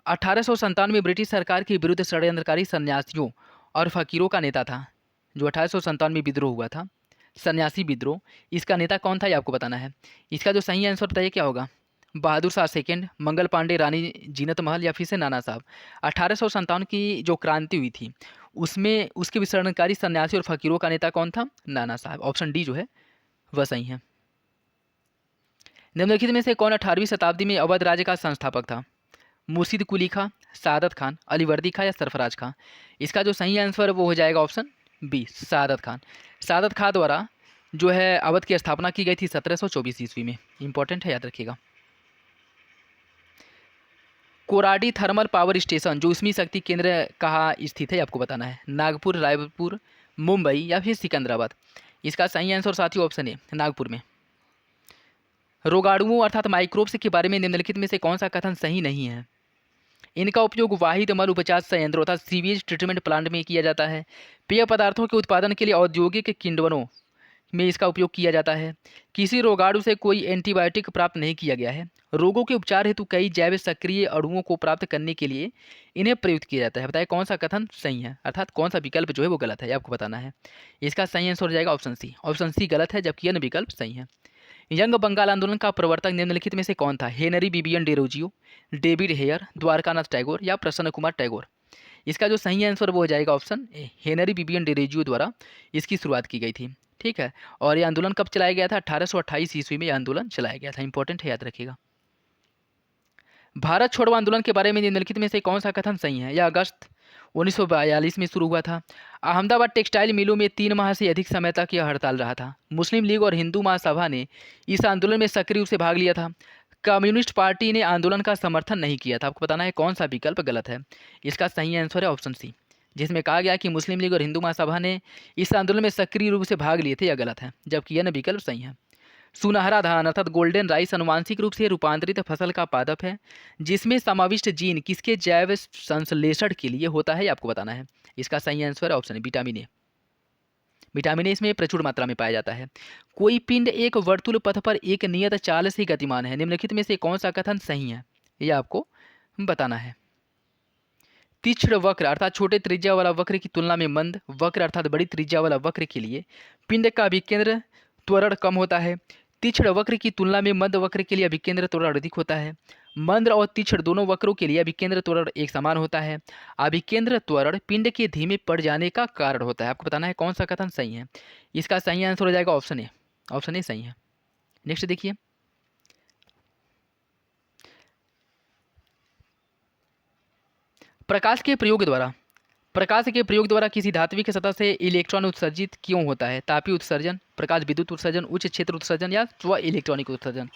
1897 में ब्रिटिश सरकार के विरुद्ध षड्यंत्रकारी सन्यासियों और फकीरों का नेता था? जो 1897 में विद्रोह हुआ था, सन्यासी विद्रोह, इसका नेता कौन था ये आपको बताना है। इसका जो सही आंसर बताइए क्या होगा? बहादुर शाह सेकंड, मंगल पांडे, रानी जीनत महल या फिर से नाना साहब। 1857 की जो क्रांति हुई थी उसमें उसके विषरणकारी सन्यासी और फकीरों का नेता कौन था? नाना साहब। ऑप्शन डी जो है वह सही है। निम्नलिखित में से कौन 18वीं शताब्दी में अवध राज्य का संस्थापक था? मुर्शिद कुली खां, सादत खान, अलीवर्दी खां या सरफराज खां। इसका जो सही आंसर वो हो जाएगा ऑप्शन बी, सादत खान। सादत खां द्वारा जो है अवध की स्थापना की गई थी 1724 ईस्वी में। इंपॉर्टेंट है, याद रखिएगा। कोराडी थर्मल पावर स्टेशन जो उष्मी शक्ति केंद्र कहाँ स्थित है आपको बताना है। नागपुर, रायपुर, मुंबई या फिर सिकंदराबाद। इसका सही आंसर साथियों ऑप्शन ए, नागपुर में। रोगाणुओं अर्थात माइक्रोब्स के बारे में निम्नलिखित में से कौन सा कथन सही नहीं है? इनका उपयोग वाहिद मल उपचार संयंत्रों अर्थात सीवेज ट्रीटमेंट प्लांट में किया जाता है। पेय पदार्थों के उत्पादन के लिए औद्योगिक किण्वनों में इसका उपयोग किया जाता है। किसी रोगाणु से कोई एंटीबायोटिक प्राप्त नहीं किया गया है। रोगों के उपचार हेतु कई जैव सक्रिय अणुओं को प्राप्त करने के लिए इन्हें प्रयुक्त किया जाता है। बताइए कौन सा कथन सही है, अर्थात कौन सा विकल्प जो है वो गलत है, आपको बताना है। इसका सही आंसर हो जाएगा ऑप्शन सी। ऑप्शन सी गलत है, जबकि अन्य विकल्प सही है। यंग बंगाल आंदोलन का प्रवर्तक निम्नलिखित में से कौन था? Henry Vivian Derozio, David Hare, Dwarkanath Tagore या प्रसन्न कुमार टैगोर। इसका जो सही आंसर वो हो जाएगा option A, Henry Vivian Derozio द्वारा इसकी शुरुआत की गई थी, ठीक है। और ये आंदोलन कब चलाया गया था? 1828 ईस्वी में यह आंदोलन चलाया गया था। इंपॉर्टेंट है, याद रखिएगा। भारत छोड़ो आंदोलन के बारे में निम्नलिखित में से कौन सा कथन सही है? यह अगस्त 1942 में शुरू हुआ था। अहमदाबाद टेक्सटाइल मिलों में 3 माह से अधिक समय तक यह हड़ताल रहा था। मुस्लिम लीग और हिंदू महासभा ने इस आंदोलन में सक्रिय रूप से भाग लिया था। कम्युनिस्ट पार्टी ने आंदोलन का समर्थन नहीं किया था। आपको बताना है कौन सा विकल्प गलत है। इसका सही आंसर है ऑप्शन सी, जिसमें कहा गया कि मुस्लिम लीग और हिंदू महासभा ने इस आंदोलन में सक्रिय रूप से भाग लिए थे, यह गलत है, जबकि यह विकल्प सही है। सुनहरा धान अर्थात गोल्डन राइस अनुवांशिक रूप से रूपांतरित फसल का पादप है जिसमें समाविष्ट जीन किसके जैव संश्लेषण के लिए होता है, आपको बताना है। इसका सही आंसर है option A, vitamin A. Vitamin A इसमें प्रचुर मात्रा में पाया जाता है। कोई पिंड एक वर्तुल पथ पर एक नियत चाल से गतिमान है। निम्नलिखित में से कौन सा कथन सही है, यह आपको बताना है। तीक्ष्ण वक्र अर्थात छोटे त्रिज्या वाला वक्र की तुलना में मंद वक्र अर्थात बड़ी त्रिज्या वाला वक्र के लिए पिंड का अभिकेंद्र त्वरण कम होता है। तीक्ष्ण वक्र की तुलना में मंद वक्र के लिए अभिकेंद्र त्वरण अधिक होता है। मंद और तीक्ष्ण दोनों वक्रों के लिए अभिकेंद्र त्वरण एक समान होता है। अभिकेंद्र त्वरण पिंड के धीमे पड़ जाने का कारण होता है। आपको बताना है कौन सा कथन सही है। इसका सही आंसर हो जाएगा ऑप्शन ए। ऑप्शन ए सही है। नेक्स्ट देखिए, प्रकाश के प्रयोग द्वारा किसी धात्विक सतह से इलेक्ट्रॉन उत्सर्जित क्यों होता है? तापीय उत्सर्जन, प्रकाश विद्युत उत्सर्जन, उच्च क्षेत्र उत्सर्जन या स्व इलेक्ट्रॉनिक उत्सर्जन।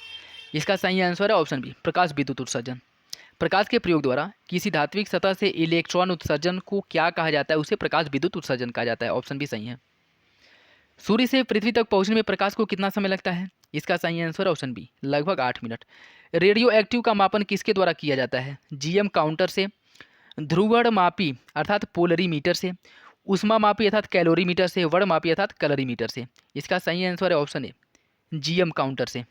इसका सही आंसर है ऑप्शन बी, प्रकाश विद्युत उत्सर्जन। प्रकाश के प्रयोग द्वारा किसी धात्विक सतह से इलेक्ट्रॉन उत्सर्जन को क्या कहा जाता है? उसे प्रकाश विद्युत उत्सर्जन कहा जाता है। ऑप्शन बी सही है। सूर्य से पृथ्वी तक पहुंचने में प्रकाश को कितना समय लगता है? इसका सही आंसर है ऑप्शन बी, लगभग 8 मिनट। रेडियो एक्टिव का मापन किसके द्वारा किया जाता है? जीएम काउंटर से, ध्रुवण मापी अर्थात पोलरीमीटर से, उष्मा मापी अर्थात कैलोरीमीटर से, वर्ण मापी अर्थात कैलोरीमीटर से। इसका सही आंसर है ऑप्शन ए, जीएम काउंटर से।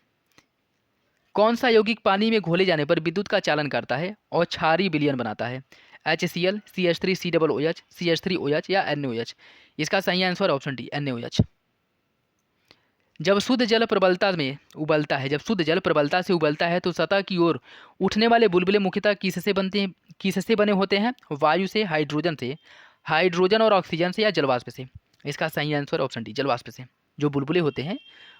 कौन सा यौगिक पानी में घोले जाने पर विद्युत का चालन करता है और क्षारीय विलयन बनाता है? HCl, CH3, COOH, CH3OH या NaOH। इसका सही आंसर ऑप्शन डी, NaOH। जब शुद्ध जल प्रबलता से उबलता है तो सतह की ओर उठने वाले बुलबुले मुख्यतः किससे बने होते हैं? वायु से, हाइड्रोजन और ऑक्सीजन से या जलवाष्प से। इसका सही आंसर ऑप्शन डी, जलवाष्प से। जो बुलबुले होते हैं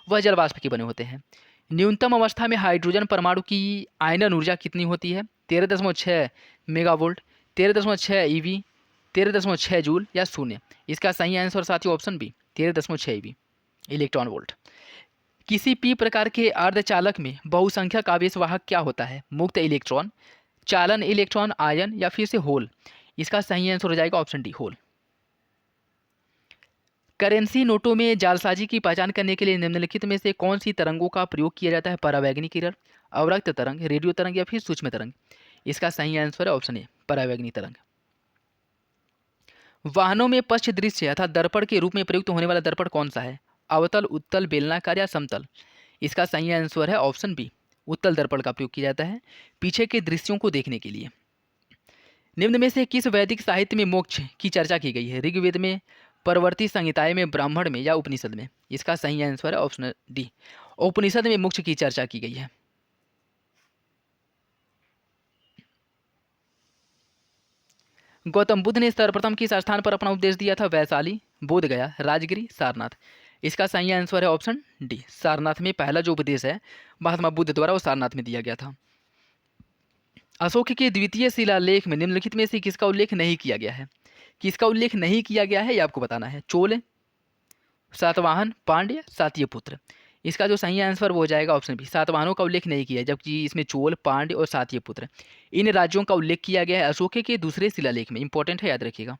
वह जलवाष्प के बने होते हैं। न्यूनतम अवस्था में हाइड्रोजन परमाणु की आयनन ऊर्जा कितनी होती है? 13.6 मेगावोल्ट, 13.6 EV, 13.6 जूल या शून्य। इसका सही आंसर साथियों option B, 13.6 EV, electron volt. किसी पी प्रकार के अर्धचालक में बहुसंख्यक आवेशवाहक क्या होता है? मुक्त इलेक्ट्रॉन, चालन इलेक्ट्रॉन, आयन या फिर से होल। इसका सही आंसर हो जाएगा ऑप्शन डी, होल। करेंसी नोटों में जालसाजी की पहचान करने के लिए निम्नलिखित में से कौन सी तरंगों का प्रयोग किया जाता है? परावैंगनी किरण, अवरक्त तरंग, रेडियो तरंग या फिर सूक्ष्म तरंग। इसका सही आंसर है ऑप्शन ए, परावैंगनी तरंग। वाहनों में पश्च दृश्य अर्थात दर्पण के रूप में प्रयुक्त होने वाला दर्पण कौन सा है? अवतल, उत्तल, बेलनाकार या समतल। इसका सही आंसर है ऑप्शन बी, उत्तल दर्पण का प्रयोग किया जाता है पीछे के दृश्यों को देखने के लिए। निम्न में से किस वैदिक साहित्य में मोक्ष की चर्चा की गई है? ऋग्वेद में, परवर्ती संहिताएं में, ब्राह्मण में या उपनिषद में। इसका सही आंसर है ऑप्शन डी, उपनिषद में मोक्ष की चर्चा की गई है। गौतम बुद्ध ने सर्वप्रथम किस स्थान पर अपना उपदेश दिया था? वैशाली, बोधगया, राजगिरी, सारनाथ। इसका सही आंसर है ऑप्शन डी, सारनाथ में पहला जो उपदेश है महात्मा बुद्ध द्वारा वो सारनाथ में दिया गया था। अशोक के द्वितीय शिलालेख में निम्नलिखित में से किसका उल्लेख नहीं किया गया है? किसका उल्लेख नहीं किया गया है ये आपको बताना है। चोल, सातवाहन, पांड्य, सातयपुत्र। इसका जो सही आंसर वो हो जाएगा ऑप्शन बी, सातवाहनों का उल्लेख नहीं किया है, जबकि इसमें चोल, पांड्य और सातयपुत्र इन राज्यों का उल्लेख किया गया है अशोक के दूसरे शिलालेख में। इंपॉर्टेंट है, याद रखिएगा।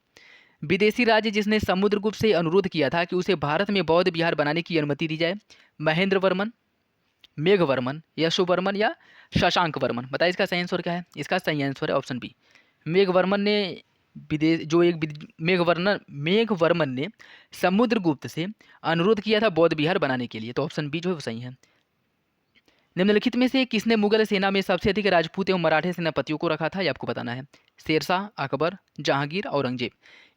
विदेशी राज्य जिसने समुद्रगुप्त से अनुरोध किया था कि उसे भारत में बौद्ध विहार बनाने की अनुमति दी जाए? महेंद्र वर्मन, मेघवर्मन, यशोवर्मन या शशांक वर्मन। बताइए इसका सही आंसर क्या है? इसका सही आंसर है ऑप्शन बी, मेघवर्मन ने विदेश जो एक मेघवर्मन ने समुद्रगुप्त से अनुरोध किया था बौद्ध विहार बनाने के लिए। तो ऑप्शन बी जो है वो सही है। निम्नलिखित में से किसने मुगल सेना में सबसे अधिक राजपूत एवं मराठे सेनापतियों को रखा था? ये आपको बताना है। शेरशाह, अकबर, जहांगीर, औरंगजेब।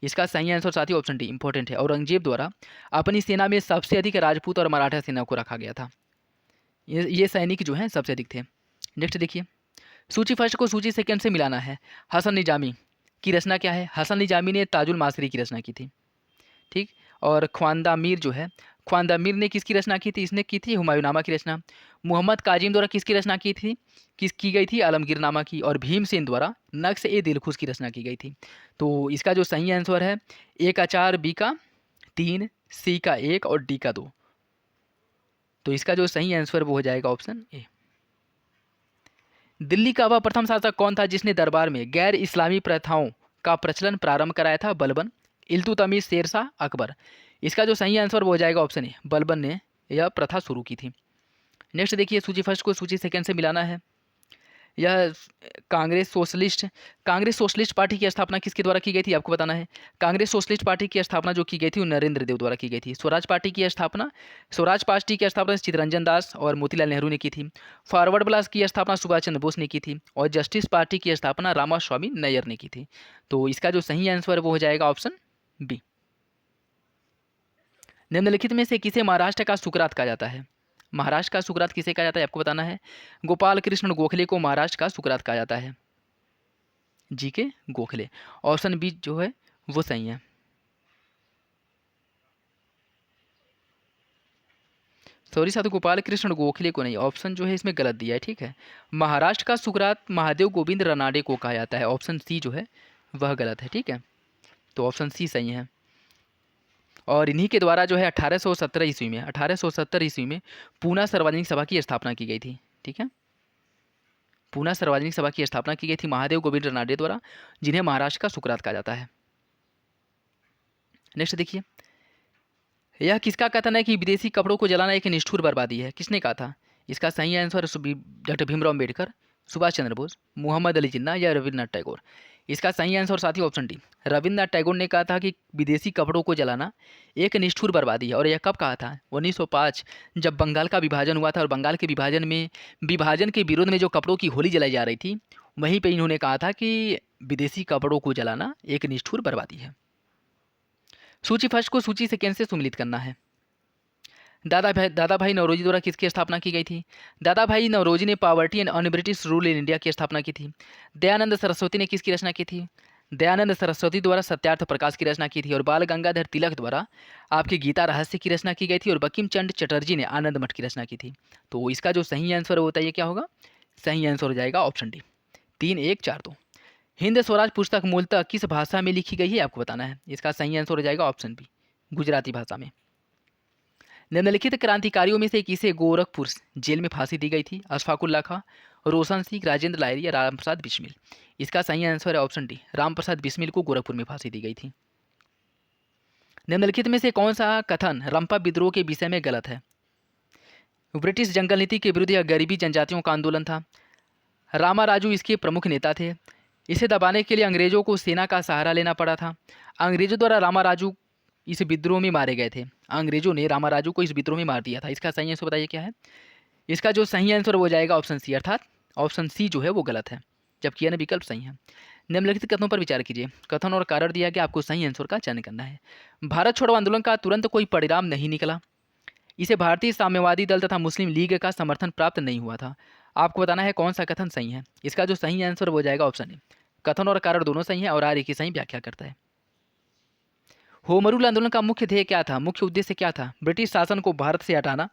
इसका सही आंसर साथियों ऑप्शन डी, इंपॉर्टेंट है। औरंगजेब द्वारा अपनी सेना में सबसे अधिक राजपूत और मराठा सेना को रखा गया था। ये सैनिक जो हैं सबसे अधिक थे। नेक्स्ट देखिए, सूची फर्स्ट को सूची सेकंड से मिलाना है। हसन निजामी की रचना क्या है? हसन निजामी ने ताजुल मासरी की रचना की थी, ठीक। और ख्वांदा मीर जो है, ख्वांदा मीर ने किसकी रचना की थी? इसने की थी हुमायूंनामा की रचना। मोहम्मद काजिम द्वारा किसकी रचना की थी? की गई थी? आलमगीरनामा की। और भीमसेन द्वारा नक्श ए दिलखुश की रचना की गई थी। तो इसका जो सही आंसर है ए का 4, बी का 3, सी का 1 और डी का 2। तो इसका जो सही आंसर वो हो जाएगा ऑप्शन ए। दिल्ली का वह प्रथम शासक कौन था जिसने दरबार में गैर इस्लामी प्रथाओं का प्रचलन प्रारंभ कराया था? बलबन, इल्तुतमिश, शेरशाह, अकबर। इसका जो सही आंसर वो हो जाएगा ऑप्शन ए, बलबन ने यह प्रथा शुरू की थी। नेक्स्ट देखिए, सूची फर्स्ट को सूची सेकंड से मिलाना है। यह कांग्रेस सोशलिस्ट पार्टी की स्थापना किसके द्वारा की गई थी? आपको बताना है। कांग्रेस सोशलिस्ट पार्टी की स्थापना जो की गई थी वो नरेंद्र देव द्वारा की गई थी। स्वराज पार्टी की स्थापना चित्तरंजन दास और मोतीलाल नेहरू ने की थी। फॉरवर्ड ब्लास्ट की स्थापना सुभाष चंद्र बोस ने की थी। और जस्टिस पार्टी की स्थापना रामास्वामी नैयर ने की थी। तो इसका जो सही आंसर वो हो जाएगा ऑप्शन बी। निम्नलिखित में से किसे महाराष्ट्र का सुकरात कहा जाता है? महाराष्ट्र का सुकरात किसे कहा जाता है आपको बताना है। गोपाल कृष्ण गोखले को महाराष्ट्र का सुकरात कहा जाता है, जी के गोखले। ऑप्शन बी जो है वो सही है। सॉरी साथियों, गोपाल कृष्ण गोखले को नहीं, ऑप्शन जो है इसमें गलत दिया है, ठीक है। महाराष्ट्र का सुकरात महादेव गोविंद रानाडे को कहा जाता है। ऑप्शन सी जो है वह गलत है, ठीक है। तो ऑप्शन सी सही है। और इन्हीं के द्वारा जो है 1870 ईस्वी में पूना सार्वजनिक सभा की स्थापना की गई थी, ठीक है। पूना सार्वजनिक सभा की स्थापना की गई थी महादेव गोविंद रानाडे द्वारा, जिन्हें महाराष्ट्र का सुकरात कहा जाता है। नेक्स्ट देखिए, यह किसका कथन है कि विदेशी कपड़ों को जलाना एक निष्ठुर बर्बादी है? किसने कहा था? इसका सही आंसर डॉक्टर भीमराव अम्बेडकर, सुभाष चंद्र बोस, मोहम्मद अली जिन्ना या रविन्द्रनाथ टैगोर। इसका सही आंसर साथी ऑप्शन डी, रविन्द्रनाथ टैगोर ने कहा था कि विदेशी कपड़ों को जलाना एक निष्ठुर बर्बादी है। और यह कब कहा था? 1905 जब बंगाल का विभाजन हुआ था। और बंगाल के विभाजन के विरोध में जो कपड़ों की होली जलाई जा रही थी, वहीं पर इन्होंने कहा था कि विदेशी कपड़ों को जलाना एक निष्ठुर बर्बादी है। सूची फर्स्ट को सूची सेकेंड से सुमिलित करना है। दादा भाई नौरोजी द्वारा किसकी स्थापना की गई थी? दादा भाई नौरोजी ने poverty and un British rule in India की स्थापना की थी। दयानंद सरस्वती ने किसकी रचना की थी? दयानंद सरस्वती द्वारा सत्यार्थ प्रकाश की रचना की थी। और बाल गंगाधर तिलक द्वारा आपकी गीता रहस्य की रचना की गई थी। और बंकिम चंद्र चटर्जी ने आनंद मठ की रचना की थी। तो इसका जो सही आंसर होता है ये क्या होगा? सही आंसर हो जाएगा ऑप्शन डी, 3-1-4-2। हिंद स्वराज पुस्तक मूलतः किस भाषा में लिखी गई है आपको बताना है। इसका सही आंसर हो जाएगा ऑप्शन बी, गुजराती भाषा में। निम्नलिखित क्रांतिकारियों में से किसे गोरखपुर जेल में फांसी दी गई थी? अशफाकुल्ला खां, रोशन सिंह, राजेंद्र लाहिरी या रामप्रसाद बिस्मिल? इसका सही आंसर है ऑप्शन डी, रामप्रसाद बिस्मिल को गोरखपुर में फांसी दी गई थी। निम्नलिखित में से कौन सा कथन रंपा विद्रोह के विषय में गलत है? ब्रिटिश जंगल नीति के विरुद्ध यह गरीबी जनजातियों का आंदोलन था। रामाराजू इसके प्रमुख नेता थे। इसे दबाने के लिए अंग्रेजों को सेना का सहारा लेना पड़ा था। अंग्रेजों द्वारा रामाराजू इस विद्रोह में मारे गए थे। अंग्रेजों ने रामाराजू को इस विद्रोह में मार दिया था। इसका सही आंसर बताइए क्या है? इसका जो सही आंसर हो जाएगा ऑप्शन सी, अर्थात ऑप्शन सी जो है वो गलत है, जबकि अन्य विकल्प सही है। निम्नलिखित कथनों पर विचार कीजिए। कथन और कारण दिया गया, आपको सही आंसर का चयन करना है। भारत छोड़ो आंदोलन का तुरंत कोई परिणाम नहीं निकला। इसे भारतीय साम्यवादी दल तथा मुस्लिम लीग का समर्थन प्राप्त नहीं हुआ था। आपको बताना है कौन सा कथन सही है। इसका जो सही आंसर हो जाएगा ऑप्शन ए। कथन और कारण दोनों सही है और आर की सही व्याख्या करता है। होम रूल आंदोलन का मुख्य ध्येय क्या था? मुख्य उद्देश्य क्या था? ब्रिटिश शासन को भारत से हटाना,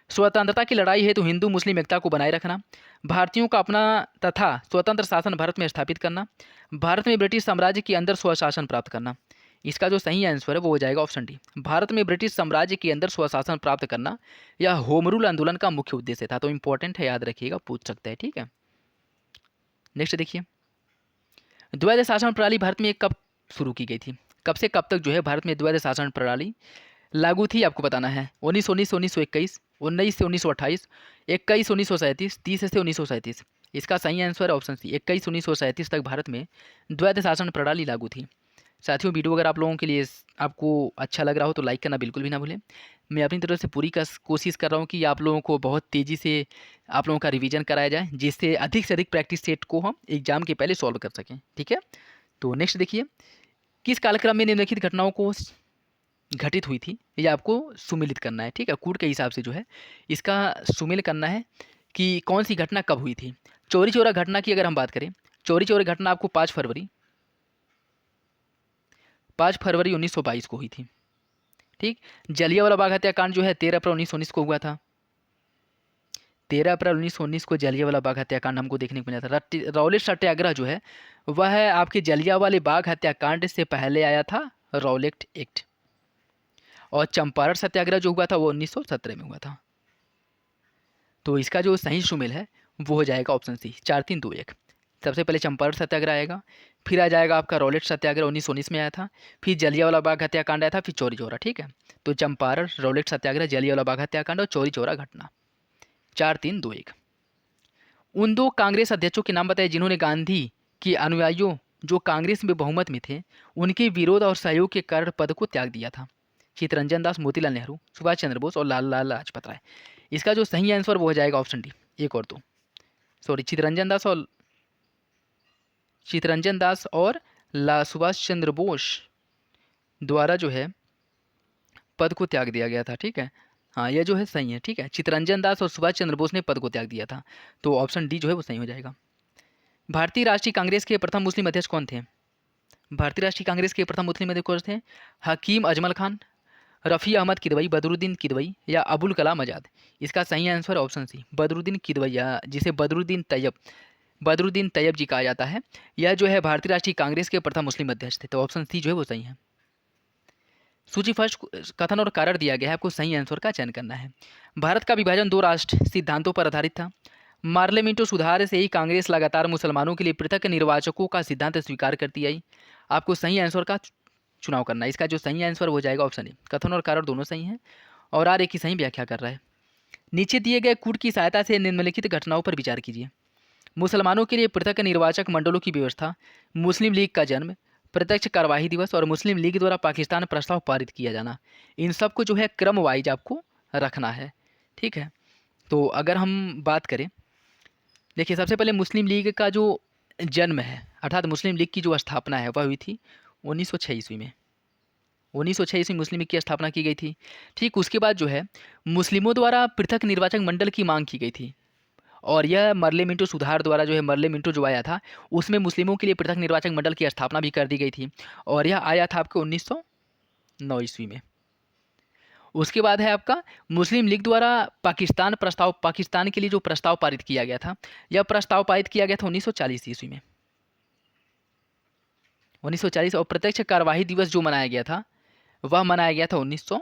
स्वतंत्रता की लड़ाई हेतु हिंदू मुस्लिम एकता को बनाए रखना, भारतीयों का अपना तथा स्वतंत्र शासन भारत में स्थापित करना, भारत में ब्रिटिश साम्राज्य के अंदर स्वशासन प्राप्त करना। इसका जो सही आंसर है वो हो जाएगा ऑप्शन डी, भारत में ब्रिटिश साम्राज्य के अंदर स्वशासन प्राप्त करना। यह होम रूल आंदोलन का मुख्य उद्देश्य था। तो इंपॉर्टेंट है, याद रखिएगा, पूछ सकता है। ठीक है, नेक्स्ट देखिए, द्वैध शासन प्रणाली भारत में कब शुरू की गई थी? कब से कब तक जो है भारत में द्वैध शासन प्रणाली लागू थी? आपको बताना है। 1919 से 1921, 19 से 1928, 21 1937, 30 से 1937। इसका सही आंसर है ऑप्शन सी, 21 1937 तक भारत में द्वैध शासन प्रणाली लागू थी। साथियों, वीडियो अगर आप लोगों के लिए आपको अच्छा लग रहा हो तो लाइक करना बिल्कुल भी ना भूलें। मैं अपनी तरफ से पूरी कोशिश कर रहा हूँ कि आप लोगों को बहुत तेज़ी से आप लोगों का रिवीजन कराया जाए, जिससे अधिक से अधिक प्रैक्टिस सेट को हम एग्जाम के पहले सॉल्व कर सकें। ठीक है, तो नेक्स्ट देखिए, किस कालक्रम में निम्नलिखित घटनाओं को घटित हुई थी? ये आपको सुमेलित करना है। ठीक है, कूट के हिसाब से जो है इसका सुमेल करना है कि कौन सी घटना कब हुई थी। चौरी चौरा घटना की अगर हम बात करें, चौरी चौरा घटना आपको 5 फरवरी 1922 को हुई थी। ठीक, जलियांवाला बाग हत्याकांड जो है 13 अप्रैल 1919 को हुआ था। 13 अप्रैल 1919 को जलियांवाला बाग हत्याकांड हमको देखने को मिला था। रौलेट सत्याग्रह जो है वह है आपके जलियांवाले बाग हत्याकांड से पहले आया था, रौलेट एक्ट। और चंपारण सत्याग्रह जो हुआ था वो 1917 में हुआ था। तो इसका जो सही सुमेल है वो हो जाएगा ऑप्शन सी, 4 3 2 1। सबसे पहले चंपारण सत्याग्रह आएगा, फिर आ जाएगा आपका रौलेट सत्याग्रह 1919 में आया था, फिर जलियांवाला बाग हत्याकांड आया था, फिर चौरी चौरा। ठीक है, तो चंपारण, रौलेट सत्याग्रह, जलियांवाला बाग हत्याकांड और चौरी चौरा घटना। 4 3 2 1। उन 2 कांग्रेस अध्यक्षों के नाम बताए जिन्होंने गांधी के अनुयायियों जो कांग्रेस में बहुमत में थे उनके विरोध और सहयोग के कारण पद को त्याग दिया था। चित्तरंजन दास, मोतीलाल नेहरू, सुभाष चंद्र बोस और लाला लाजपत राय। इसका जो सही आंसर वो हो जाएगा ऑप्शन डी, एक और दो, सॉरी, चित्तरंजन दास और सुभाष चंद्र बोस द्वारा जो है पद को त्याग दिया गया था। ठीक है, हाँ, यह जो है सही है। ठीक है, चित्तरंजन दास और सुभाष चंद्र बोस ने पद को त्याग दिया था। तो ऑप्शन डी जो है वो सही हो जाएगा। भारतीय राष्ट्रीय कांग्रेस के प्रथम मुस्लिम अध्यक्ष कौन थे? भारतीय राष्ट्रीय कांग्रेस के प्रथम मुस्लिम अध्यक्ष कौन थे? हकीम अजमल खान, रफ़ी अहमद किदवई, बदरुद्दीन किदवई या अबुल कलाम आज़ाद। इसका सही answer option C, Badruddin Kidwai, या जिसे बदरुद्दीन तैयब जी कहा जाता है। यह जो है भारतीय राष्ट्रीय कांग्रेस के प्रथम मुस्लिम अध्यक्ष थे। तो ऑप्शन सी जो है वो सही है। सूची फर्स्ट कथन और कारण दिया गया है, आपको सही आंसर का चयन करना है। भारत का विभाजन 2 राष्ट्र सिद्धांतों पर आधारित था। पार्लियामेंटो सुधार से ही कांग्रेस लगातार मुसलमानों के लिए पृथक निर्वाचकों का सिद्धांत स्वीकार करती आई। आपको सही आंसर का चुनाव करना है। इसका जो सही आंसर हो जाएगा ऑप्शन ए। कथन और कारण दोनों सही हैं और आर एक की सही व्याख्या कर रहा है। नीचे दिए गए कूट की सहायता से निम्नलिखित घटनाओं पर विचार कीजिए। मुसलमानों के लिए पृथक निर्वाचक मंडलों की व्यवस्था, मुस्लिम लीग का जन्म, प्रत्यक्ष कार्यवाही दिवस और मुस्लिम लीग द्वारा पाकिस्तान प्रस्ताव पारित किया जाना। इन सब को जो है क्रम वाइज आपको रखना है। ठीक है, तो अगर हम बात करें, देखिए, सबसे पहले मुस्लिम लीग का जो जन्म है अर्थात मुस्लिम लीग की जो स्थापना है वह हुई थी 1906 ईस्वी में। 1906 ईस्वी मुस्लिम लीग की स्थापना की गई थी। ठीक, उसके बाद जो है मुस्लिमों द्वारा पृथक निर्वाचक मंडल की मांग की गई थी और यह पार्लियामेंटो सुधार द्वारा जो है पार्लियामेंटो जो आया था उसमें मुस्लिमों के लिए पृथक निर्वाचक मंडल की स्थापना भी कर दी गई थी और यह आया था आपके 1909 ईस्वी में। उसके बाद है आपका मुस्लिम लीग द्वारा पाकिस्तान के लिए जो प्रस्ताव पारित किया गया था, यह प्रस्ताव पारित किया गया था 1940 ईस्वी में, 1940। और प्रत्यक्ष कार्यवाही दिवस जो मनाया गया था वह मनाया गया था 1950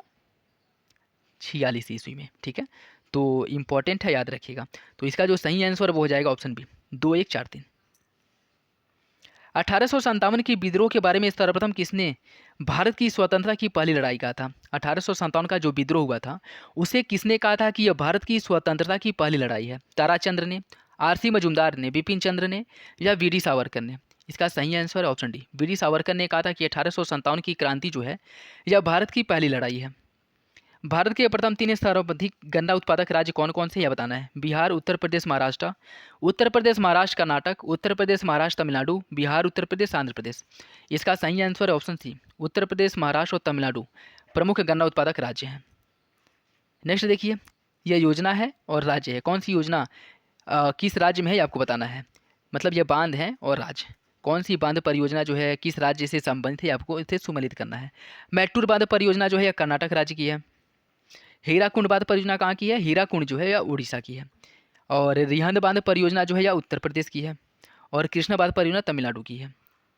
46 ईस्वी में, ठीक है। तो इम्पॉर्टेंट है, याद रखिएगा। तो इसका जो सही आंसर वो हो जाएगा ऑप्शन बी, 2143। 1857 की विद्रोह के बारे में सर्वप्रथम किसने भारत की स्वतंत्रता की पहली लड़ाई कहा था? 1857 का जो विद्रोह हुआ था उसे किसने कहा था कि यह भारत की स्वतंत्रता की पहली लड़ाई है? ताराचंद्र ने, आरसी मजूमदार ने, बिपिन चंद्र ने, या वीडी सावरकर ने? इसका सही आंसर है ऑप्शन डी, वीडी सावरकर ने कहा था कि 1857 की क्रांति जो है यह भारत की पहली लड़ाई है। भारत के प्रथम 3 सर्वाधिक गन्ना उत्पादक राज्य कौन कौन से, यह बताना है। बिहार, उत्तर प्रदेश, महाराष्ट्र। उत्तर प्रदेश, महाराष्ट्र, कर्नाटक। उत्तर प्रदेश, महाराष्ट्र, तमिलनाडु। बिहार, उत्तर प्रदेश, आंध्र प्रदेश। इसका सही आंसर है ऑप्शन सी, उत्तर प्रदेश, महाराष्ट्र और तमिलनाडु प्रमुख गन्ना उत्पादक राज्य हैं। नेक्स्ट देखिए, यह योजना है और राज्य है। कौन सी योजना किस राज्य में है, ये आपको बताना है। मतलब यह बांध है और राज्य, कौन सी बांध परियोजना जो है किस राज्य से संबंधित है, आपको इसे सुमेलित करना है। मैट्टूर बांध परियोजना जो है यह कर्नाटक राज्य की है। हीराकुंड बांध परियोजना कहाँ की है? हीराकुंड जो है यह उड़ीसा की है। और रिहंद बांध परियोजना जो है यह उत्तर प्रदेश की है। और कृष्ण बांध परियोजना तमिलनाडु की है।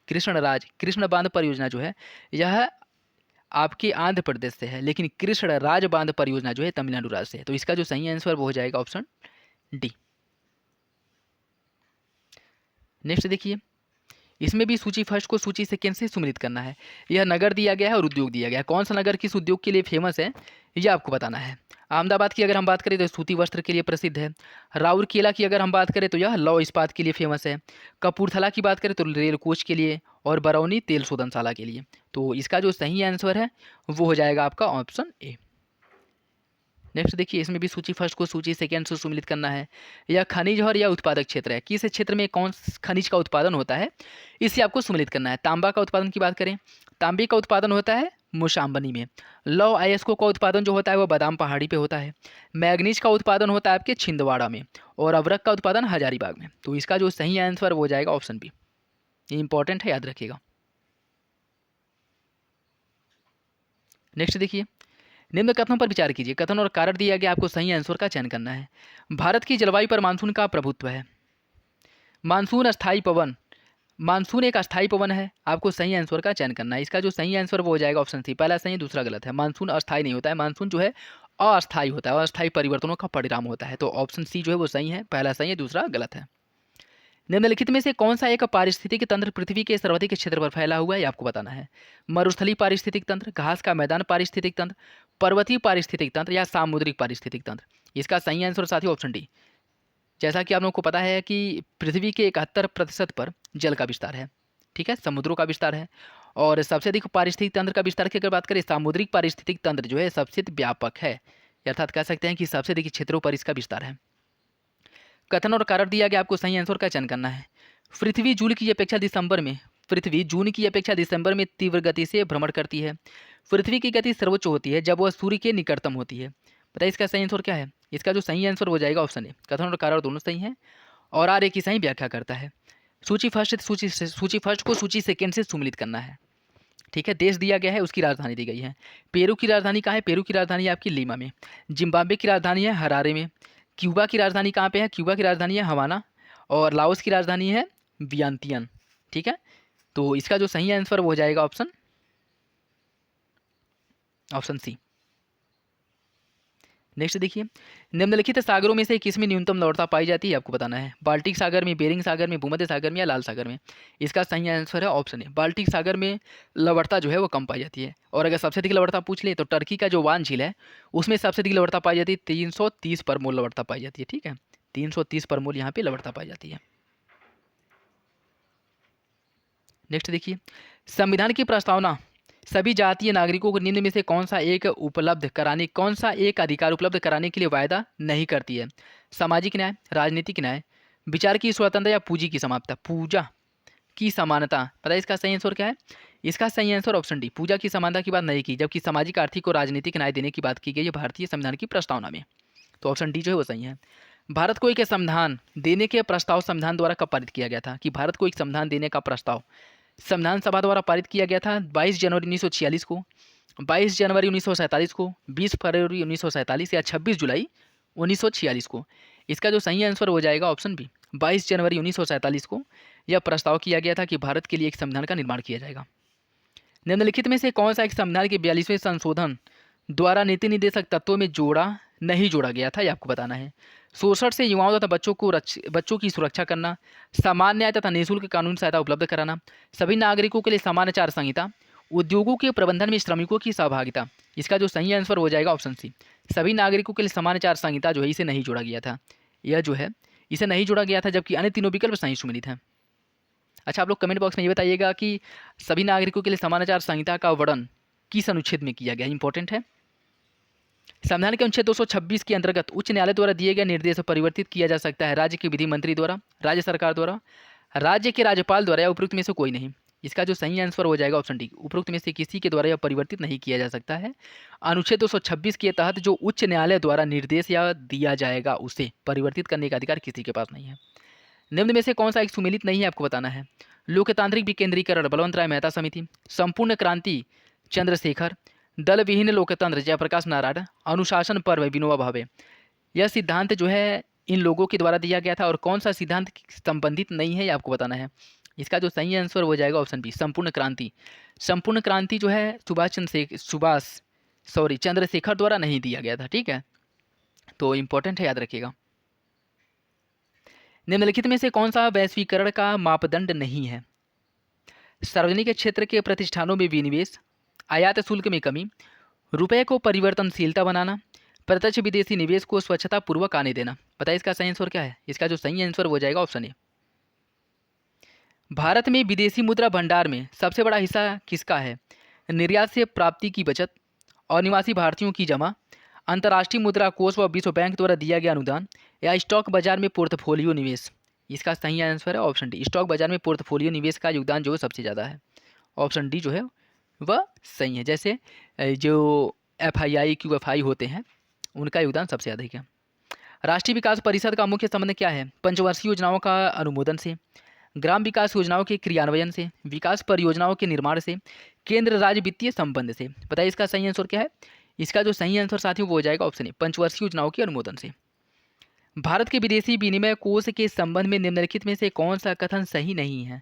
कृष्ण बांध परियोजना जो है यह आपके आंध्र प्रदेश से है, लेकिन कृष्ण राज बांध परियोजना जो है तमिलनाडु राज्य से है। तो इसका जो सही आंसर वो हो जाएगा ऑप्शन डी। नेक्स्ट देखिए, इसमें भी सूची फर्स्ट को सूची सेकेंड से सुमेलित करना है। यह नगर दिया गया है और उद्योग दिया गया है। कौन सा नगर किस उद्योग के लिए फेमस है, यह आपको बताना है। अहमदाबाद की अगर हम बात करें तो सूती वस्त्र के लिए प्रसिद्ध है। राउरकेला की अगर हम बात करें तो यह लौह इस्पात के लिए फेमस है। कपूरथला की बात करें तो रेल कोच के लिए, और बरौनी तेल शोधनशाला के लिए। तो इसका जो सही आंसर है वो हो जाएगा आपका ऑप्शन ए। नेक्स्ट देखिए, इसमें भी सूची फर्स्ट को सूची सेकेंड से सुमेलित करना है। यह खनिज और यह उत्पादक क्षेत्र है। किस क्षेत्र में कौन खनिज का उत्पादन होता है, इसे आपको सुमेलित करना है। तांबा का उत्पादन की बात करें, तांबे का उत्पादन होता है मुशाम्बनी में। लौह अयस्कों का उत्पादन जो होता है वह बादाम पहाड़ी पे होता है। मैग्नीज का उत्पादन होता है आपके छिंदवाड़ा में। और अवरक का उत्पादन हजारीबाग में। तो इसका जो सही आंसर हो जाएगा ऑप्शन बी। ये इंपॉर्टेंट है, याद रखिएगा। नेक्स्ट देखिए, निम्न कथनों पर विचार कीजिए। कथन और कारण दिया गया, आपको सही आंसर का चयन करना है। भारत की जलवायु पर मानसून का प्रभुत्व है। मानसून एक अस्थायी पवन है। आपको सही आंसर का चयन करना है। इसका जो सही आंसर वो हो जाएगा ऑप्शन सी। पहला सही, दूसरा गलत है। मानसून अस्थायी नहीं होता है, मानसून जो है अस्थायी होता है, अस्थायी परिवर्तनों का परिणाम होता है। तो ऑप्शन सी जो है वो सही है, पहला सही है, दूसरा गलत है। निम्नलिखित में से कौन सा एक पारिस्थितिक तंत्र पृथ्वी के सर्वाधिक क्षेत्र पर फैला हुआ है, आपको बताना है। मरुस्थलीय पारिस्थितिक तंत्र, घास का मैदान पारिस्थितिक तंत्र, पर्वतीय पारिस्थितिक तंत्र, या सामुद्रिक पारिस्थितिक तंत्र। इसका सही आंसर साथियों ऑप्शन डी। जैसा कि आप लोगों को पता है कि पृथ्वी के 71% पर जल का विस्तार है, ठीक है, समुद्रों का विस्तार है। और सबसे अधिक पारिस्थितिक तंत्र का विस्तार की अगर बात करें, सामुद्रिक पारिस्थितिक तंत्र जो है सबसे व्यापक है, अर्थात कह सकते हैं कि सबसे अधिक क्षेत्रों पर इसका विस्तार है। कथन और कारण दिया गया, आपको सही आंसर का चयन करना है। पृथ्वी जून की अपेक्षा दिसंबर में तीव्र गति से भ्रमण करती है। पृथ्वी की गति सर्वोच्च होती है जब वह सूर्य के निकटतम होती है। बताइए इसका सही आंसर क्या है। इसका जो सही आंसर हो जाएगा ऑप्शन ए। कथन और कारण दोनों सही हैं और आर ए की सही व्याख्या करता है। सूची फर्स्ट को सूची सेकेंड से सुमेलित करना है, ठीक है। देश दिया गया है, उसकी राजधानी दी गई है। पेरू की राजधानी कहाँ है? पेरू की राजधानी है आपकी लीमा में। जिम्बाब्वे की राजधानी है हरारे में। क्यूबा की राजधानी कहाँ पे है? क्यूबा की राजधानी है हवाना। और लाओस की राजधानी है वियंतियन, ठीक है। तो इसका जो सही आंसर वो हो जाएगा ऑप्शन सी। नेक्स्ट देखिए, निम्नलिखित सागरों में से किसमें न्यूनतम लवणता पाई जाती है, आपको बताना है। बाल्टिक सागर में, बेरिंग सागर में, भूमध्य सागर में, या लाल सागर में। इसका सही आंसर है ऑप्शन ए। बाल्टिक सागर में लवणता जो है वो कम पाई जाती है। और अगर सबसे अधिक लवणता पूछ ले तो टर्की का जो वान झील है उसमें सबसे अधिक लवणता पाई जाती है, 330 पर मोल लवणता पाई जाती है, ठीक है। 330 पर मोल यहाँ पे लवणता पाई जाती है। नेक्स्ट देखिए, संविधान की प्रस्तावना सभी जातीय नागरिकों को निम्न में से कौन सा एक अधिकार उपलब्ध कराने के लिए वायदा नहीं करती है। सामाजिक न्याय, राजनीतिक न्याय, विचार की स्वतंत्रता, या पूंजी की समानता। पूजा की समानता, पता है इसका सही आंसर क्या है। इसका सही आंसर ऑप्शन डी। पूजा की समानता की बात नहीं की, जबकि सामाजिक, आर्थिक और राजनीतिक न्याय देने की बात की गई है भारतीय संविधान की प्रस्तावना में। तो ऑप्शन डी जो है वो सही है। भारत को एक संविधान देने के प्रस्ताव संविधान द्वारा कब पारित किया गया था, कि भारत को एक संविधान देने का प्रस्ताव संविधान सभा द्वारा पारित किया गया था 22 जनवरी 1946 को, 22 जनवरी 1947 को, 20 फरवरी 1947, या 26 जुलाई 1946 को। इसका जो सही आंसर हो जाएगा ऑप्शन बी। 22 जनवरी 1947 को यह प्रस्ताव किया गया था कि भारत के लिए एक संविधान का निर्माण किया जाएगा। निम्नलिखित में से कौन सा एक संविधान के 42वें संशोधन द्वारा नीति निर्देशक तत्वों में नहीं जोड़ा गया था, ये आपको बताना है। शोषण से युवाओं तथा बच्चों की सुरक्षा करना, सामान्य न्याय तथा निःशुल्क कानूनी सहायता उपलब्ध कराना, सभी नागरिकों के लिए समान आचार संहिता, उद्योगों के प्रबंधन में श्रमिकों की सहभागिता। इसका जो सही आंसर हो जाएगा ऑप्शन सी, सभी नागरिकों के लिए समान आचार संहिता जो है इसे नहीं जोड़ा गया था। यह जो है इसे नहीं जोड़ा गया था, जबकि अन्य तीनों विकल्प सही सुमेलित हैं। अच्छा, आप लोग कमेंट बॉक्स में ये बताइएगा कि सभी नागरिकों के लिए समान आचार संहिता का वर्णन किस अनुच्छेद में किया गया, इंपॉर्टेंट है। संविधान के अनुच्छेद 226 के अंतर्गत उच्च न्यायालय द्वारा दिए गए निर्देश परिवर्तित किया जा सकता है राज्य के विधि मंत्री द्वारा, राज्य सरकार द्वारा, राज्य के राज्यपाल द्वारा या उपरोक्त में से कोई नहीं। इसका जो सही आंसर हो जाएगा ऑप्शन डी, उपरोक्त में से किसी के द्वारा यह परिवर्तित नहीं किया जा सकता है। अनुच्छेद 226 के तहत जो उच्च न्यायालय द्वारा निर्देश या दिया जाएगा उसे परिवर्तित करने का अधिकार किसी के पास नहीं है। निम्न में से कौन सा एक सुमेलित नहीं है, आपको बताना है। लोकतांत्रिक विकेंद्रीकरण बलवंत राय मेहता समिति, संपूर्ण क्रांति चंद्रशेखर, दल विहीन लोकतंत्र जयप्रकाश नारायण, अनुशासन पर्व विनोबा भावे। यह सिद्धांत जो है इन लोगों के द्वारा दिया गया था और कौन सा सिद्धांत संबंधित नहीं है, ये आपको बताना है। इसका जो सही आंसर हो जाएगा ऑप्शन बी, संपूर्ण क्रांति। संपूर्ण क्रांति जो है चंद्रशेखर द्वारा नहीं दिया गया था, ठीक है, तो इंपॉर्टेंट है, याद रखिएगा। निम्नलिखित में से कौन सा वैश्वीकरण का मापदंड नहीं है। सार्वजनिक क्षेत्र के प्रतिष्ठानों में विनिवेश, आयात शुल्क में कमी, रुपये को परिवर्तनशीलता बनाना, प्रत्यक्ष विदेशी निवेश को स्वच्छता पूर्वक आने देना। बताइए इसका सही आंसर क्या है। इसका जो सही आंसर हो जाएगा ऑप्शन ए। भारत में विदेशी मुद्रा भंडार में सबसे बड़ा हिस्सा किसका है। निर्यात से प्राप्ति की बचत, अनिवासी भारतीयों की जमा, अंतर्राष्ट्रीय मुद्रा कोष व विश्व बैंक द्वारा दिया गया अनुदान, या स्टॉक बाजार में पोर्टफोलियो निवेश। इसका सही आंसर है ऑप्शन डी, स्टॉक बाजार में पोर्टफोलियो निवेश का योगदान जो है सबसे ज़्यादा है। ऑप्शन डी जो है वह सही है। जैसे जो FII QFI होते हैं उनका योगदान सबसे अधिक है। राष्ट्रीय विकास परिषद का मुख्य संबंध क्या है। पंचवर्षीय योजनाओं का अनुमोदन से, ग्राम विकास योजनाओं के क्रियान्वयन से, विकास परियोजनाओं के निर्माण से, केंद्र राज्य वित्तीय संबंध से। बताइए इसका सही आंसर क्या है। इसका जो सही आंसर साथियों वो हो जाएगा ऑप्शन ए, पंचवर्षीय योजनाओं के अनुमोदन से। भारत के विदेशी विनिमय कोष के संबंध में निम्नलिखित में से कौन सा कथन सही नहीं है।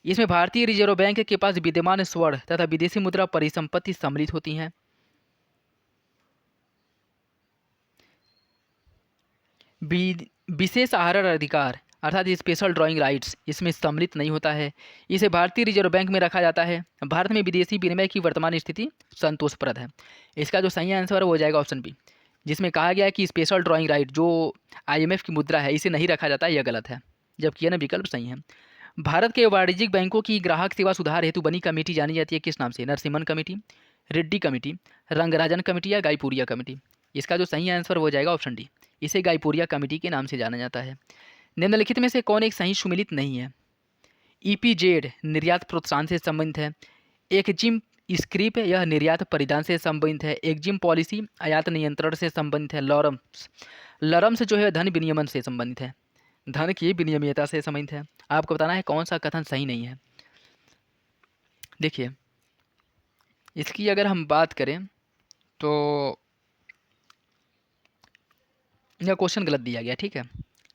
इसमें भारतीय रिजर्व बैंक के पास विद्यमान स्वर्ण तथा विदेशी मुद्रा परिसंपत्ति सम्मिलित होती हैं। विशेष आहरण अधिकार अर्थात स्पेशल ड्राइंग राइट्स इसमें सम्मिलित नहीं होता है। इसे भारतीय रिजर्व बैंक में रखा जाता है। भारत में विदेशी विनिमय की वर्तमान स्थिति संतोषप्रद है। इसका जो सही आंसर हो जाएगा ऑप्शन बी, जिसमें कहा गया है कि स्पेशल ड्राइंग राइट जो IMF की मुद्रा है इसे नहीं रखा जाता, यह गलत है, जबकि यह विकल्प सही है। भारत के वाणिज्यिक बैंकों की ग्राहक सेवा सुधार हेतु बनी कमेटी जानी जाती है किस नाम से। Narasimhan committee, Reddy committee, Rangarajan committee या गाईपुरिया कमेटी। इसका जो सही आंसर हो जाएगा ऑप्शन डी, इसे गाईपुरिया कमेटी के नाम से जाना जाता है। निम्नलिखित में से कौन एक सही सुमेलित नहीं है। EPZ निर्यात प्रोत्साहन से संबंधित है। एक्जिम स्क्रिप यह निर्यात परिधान से संबंधित है। एक्जिम पॉलिसी आयात नियंत्रण से संबंधित है। लॉरम्स जो है धन विनियमन से संबंधित है, धन की विनियमितता से संबंधित है। आपको बताना है कौन सा कथन सही नहीं है। देखिए इसकी अगर हम बात करें तो यह क्वेश्चन गलत दिया गया, ठीक है,